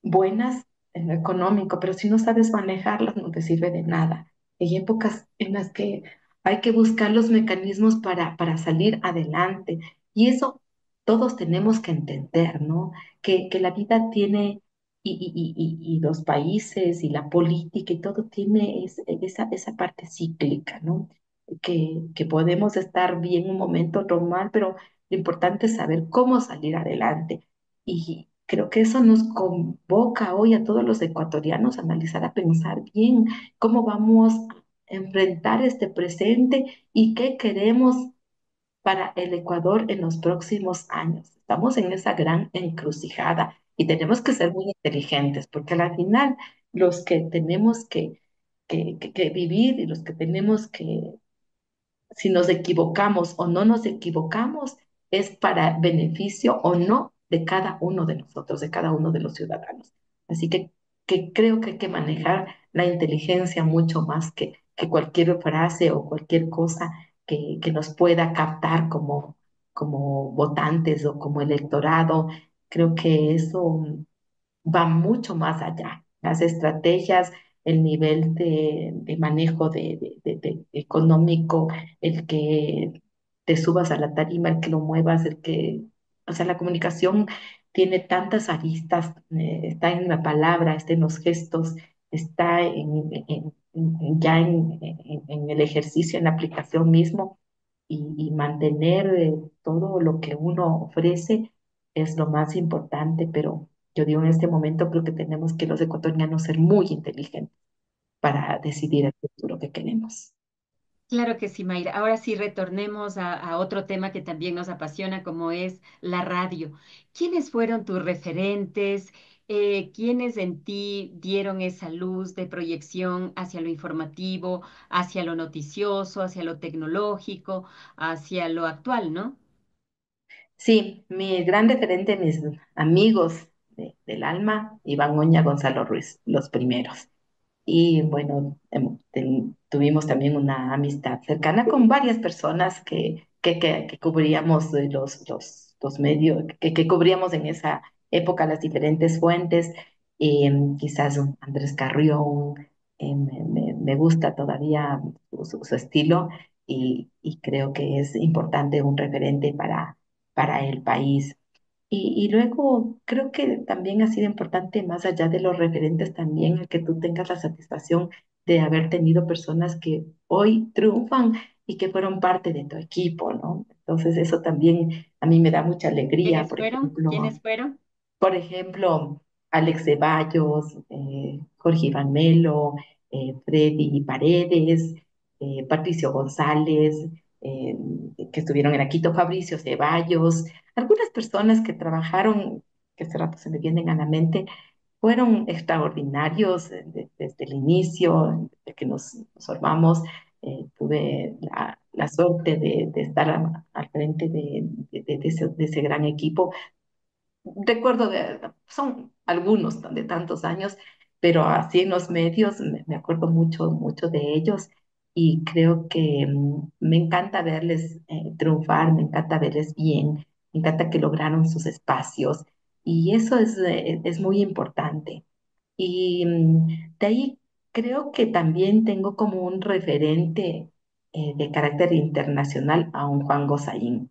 D: buenas en lo económico, pero si no sabes manejarlas no te sirve de nada. Hay épocas en las que hay que buscar los mecanismos para salir adelante y eso todos tenemos que entender, ¿no? Que la vida tiene y los países y la política y todo tiene esa parte cíclica, ¿no? Que podemos estar bien un momento normal, pero lo importante es saber cómo salir adelante. Y creo que eso nos convoca hoy a todos los ecuatorianos a analizar, a pensar bien cómo vamos a enfrentar este presente y qué queremos para el Ecuador en los próximos años. Estamos en esa gran encrucijada y tenemos que ser muy inteligentes porque al final los que tenemos que vivir y los que tenemos que si nos equivocamos o no nos equivocamos, es para beneficio o no de cada uno de nosotros, de cada uno de los ciudadanos. Así que creo que hay que manejar la inteligencia mucho más que cualquier frase o cualquier cosa que nos pueda captar como votantes o como electorado. Creo que eso va mucho más allá. Las estrategias, el nivel de manejo de económico, el que te subas a la tarima, el que lo muevas, o sea, la comunicación tiene tantas aristas, está en la palabra, está en los gestos, está ya en el ejercicio, en la aplicación mismo, y mantener todo lo que uno ofrece es lo más importante, pero yo digo, en este momento creo que tenemos que los ecuatorianos ser muy inteligentes para decidir el futuro que queremos.
C: Claro que sí, Mayra. Ahora sí, retornemos a otro tema que también nos apasiona, como es la radio. ¿Quiénes fueron tus referentes? ¿Quiénes en ti dieron esa luz de proyección hacia lo informativo, hacia lo noticioso, hacia lo tecnológico, hacia lo actual, ¿no?
D: Sí, mi gran referente, mis amigos del alma, Iván Oña, Gonzalo Ruiz, los primeros. Y bueno, tuvimos también una amistad cercana con varias personas que cubríamos los medios, que cubríamos en esa época las diferentes fuentes. Quizás un Andrés Carrión, me gusta todavía su estilo y creo que es importante un referente para el país. Y luego creo que también ha sido importante, más allá de los referentes, también el que tú tengas la satisfacción de haber tenido personas que hoy triunfan y que fueron parte de tu equipo, ¿no? Entonces eso también a mí me da mucha alegría,
C: ¿Quiénes fueron? ¿Quiénes fueron?
D: por ejemplo, Alex Ceballos, Jorge Iván Melo, Freddy Paredes, Patricio González, eh, que estuvieron en Aquito, Fabricio Ceballos, algunas personas que trabajaron, que hace rato se me vienen a la mente, fueron extraordinarios desde el inicio, desde que nos formamos. Tuve la suerte de estar al frente de ese gran equipo. Recuerdo son algunos de tantos años, pero así en los medios me acuerdo mucho, mucho de ellos y creo que me encanta verles triunfar, me encanta verles bien, me encanta que lograron sus espacios y eso es muy importante. Y de ahí creo que también tengo como un referente de carácter internacional a un Juan Gozaín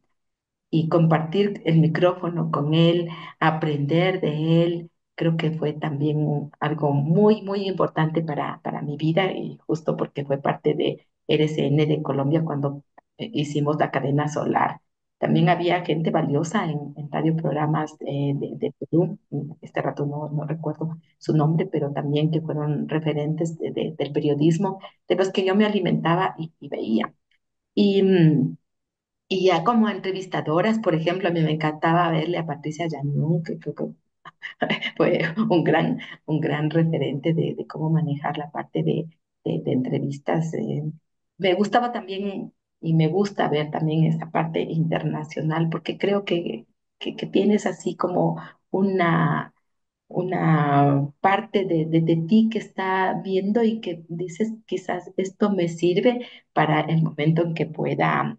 D: y compartir el micrófono con él, aprender de él, creo que fue también algo muy, muy importante para mi vida y justo porque fue parte de RCN de Colombia cuando hicimos la cadena solar. También había gente valiosa en varios programas de Perú, este rato no recuerdo su nombre, pero también que fueron referentes del periodismo, de los que yo me alimentaba y veía. Y, y ya como entrevistadoras, por ejemplo, a mí me encantaba verle a Patricia Yanún, que creo que fue un gran referente de cómo manejar la parte de entrevistas. Me gustaba también y me gusta ver también esta parte internacional, porque creo que tienes así como una una parte de ti que está viendo y que dices, quizás esto me sirve para el momento en que pueda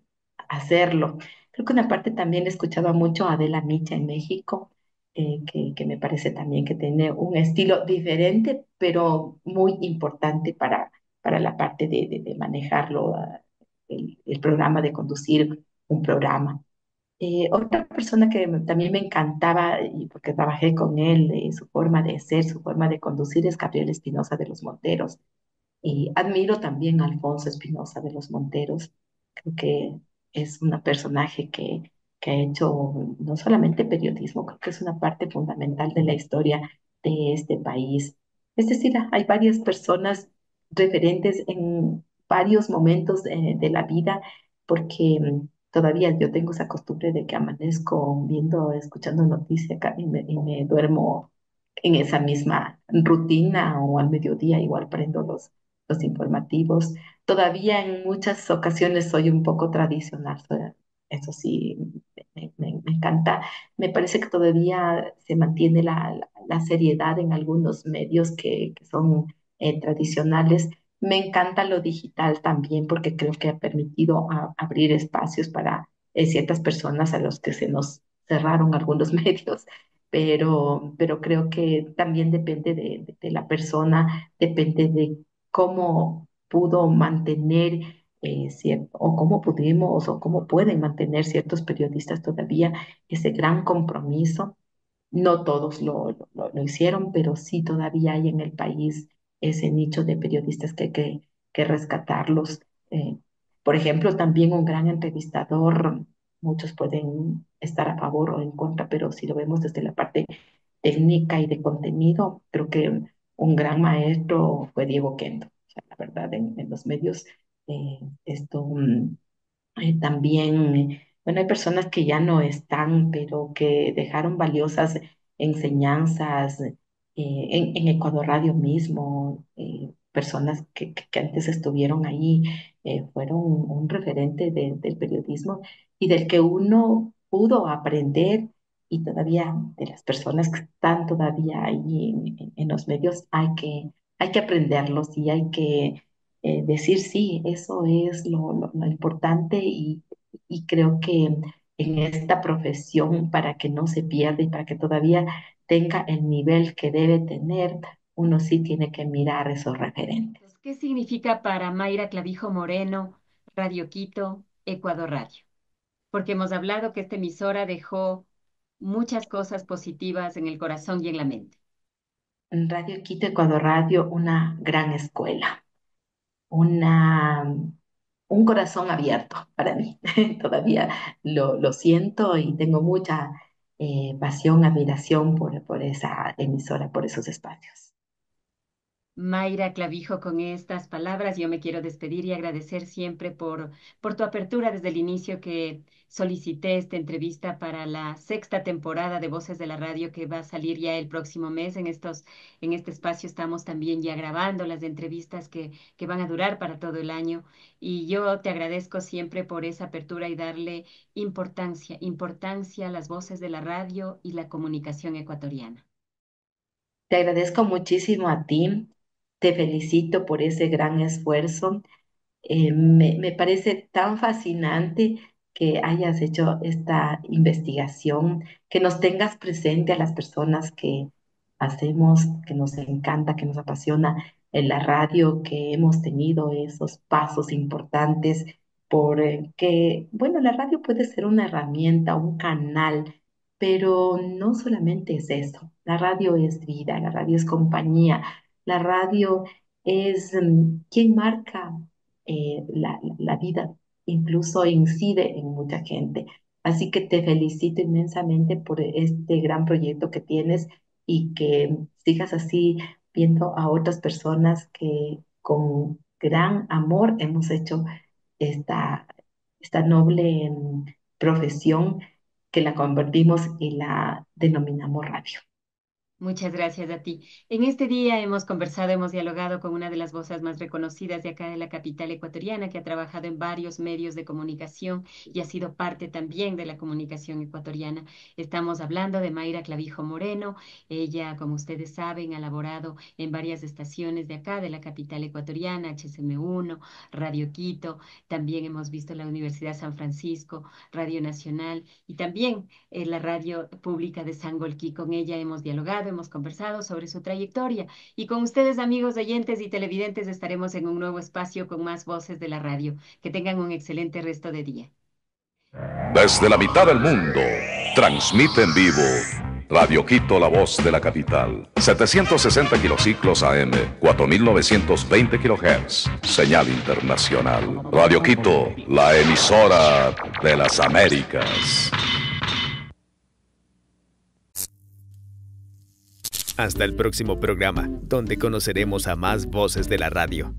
D: hacerlo. Creo que una parte también he escuchado mucho a Adela Micha en México, que me parece también que tiene un estilo diferente, pero muy importante para la parte de manejarlo, el programa, de conducir un programa. Otra persona que también me encantaba, y porque trabajé con él, su forma de ser, su forma de conducir, es Gabriel Espinosa de los Monteros. Y admiro también a Alfonso Espinosa de los Monteros. Creo que es un personaje que ha hecho no solamente periodismo, creo que es una parte fundamental de la historia de este país. Es decir, hay varias personas referentes en varios momentos de la vida, porque todavía yo tengo esa costumbre de que amanezco viendo, escuchando noticias acá y me duermo en esa misma rutina, o al mediodía igual prendo los informativos. Todavía en muchas ocasiones soy un poco tradicional, eso sí, me encanta. Me parece que todavía se mantiene la seriedad en algunos medios que son tradicionales. Me encanta lo digital también, porque creo que ha permitido abrir espacios para ciertas personas a los que se nos cerraron algunos medios, pero creo que también depende de la persona, depende de cómo pudo mantener o cómo pudimos o cómo pueden mantener ciertos periodistas todavía ese gran compromiso. No todos lo hicieron, pero sí todavía hay en el país ese nicho de periodistas que hay que rescatarlos. Eh, por ejemplo, también un gran entrevistador, muchos pueden estar a favor o en contra, pero si lo vemos desde la parte técnica y de contenido, creo que un gran maestro fue Diego Kendo. O sea, la verdad, en los medios, esto también, bueno, hay personas que ya no están, pero que dejaron valiosas enseñanzas en Ecuador Radio mismo. Personas que antes estuvieron ahí, fueron un referente del periodismo y del que uno pudo aprender, y todavía de las personas que están todavía ahí en los medios, hay que aprenderlos y hay que decir sí, eso es lo importante, y creo que en esta profesión, para que no se pierda y para que todavía tenga el nivel que debe tener, uno sí tiene que mirar esos referentes.
C: ¿Qué significa para Mayra Clavijo Moreno, Radio Quito, Ecuador Radio? Porque hemos hablado que esta emisora dejó muchas cosas positivas en el corazón y en la mente.
D: En Radio Quito, Ecuador Radio, una gran escuela, una, un corazón abierto para mí. Todavía lo siento y tengo mucha pasión, admiración por esa emisora, por esos espacios.
C: Mayra Clavijo, con estas palabras yo me quiero despedir y agradecer siempre por tu apertura desde el inicio que solicité esta entrevista para la sexta temporada de Voces de la Radio, que va a salir ya el próximo mes. En este espacio estamos también ya grabando las entrevistas que van a durar para todo el año. Y yo te agradezco siempre por esa apertura y darle importancia a las voces de la radio y la comunicación ecuatoriana.
D: Te agradezco muchísimo a ti, te felicito por ese gran esfuerzo. Me parece tan fascinante que hayas hecho esta investigación, que nos tengas presente a las personas que hacemos, que nos encanta, que nos apasiona en la radio, que hemos tenido esos pasos importantes por que, bueno, la radio puede ser una herramienta, un canal, pero no solamente es eso. La radio es vida, la radio es compañía, la radio es quien marca la vida, incluso incide en mucha gente. Así que te felicito inmensamente por este gran proyecto que tienes, y que sigas así viendo a otras personas que con gran amor hemos hecho esta, esta noble profesión, que la convertimos y la denominamos radio.
C: Muchas gracias a ti. En este día hemos conversado, hemos dialogado con una de las voces más reconocidas de acá de la capital ecuatoriana, que ha trabajado en varios medios de comunicación y ha sido parte también de la comunicación ecuatoriana. Estamos hablando de Mayra Clavijo Moreno. Ella, como ustedes saben, ha laborado en varias estaciones de acá de la capital ecuatoriana, HSM1, Radio Quito. También hemos visto la Universidad San Francisco, Radio Nacional y también la radio pública de Sangolquí. Con ella hemos dialogado, hemos conversado sobre su trayectoria y con ustedes, amigos oyentes y televidentes, estaremos en un nuevo espacio con más voces de la radio. Que tengan un excelente resto de día.
B: Desde la mitad del mundo, transmite en vivo Radio Quito, la voz de la capital. 760 kilociclos AM, 4920 kilohertz. Señal internacional. Radio Quito, la emisora de las Américas.
G: Hasta el próximo programa, donde conoceremos a más voces de la radio.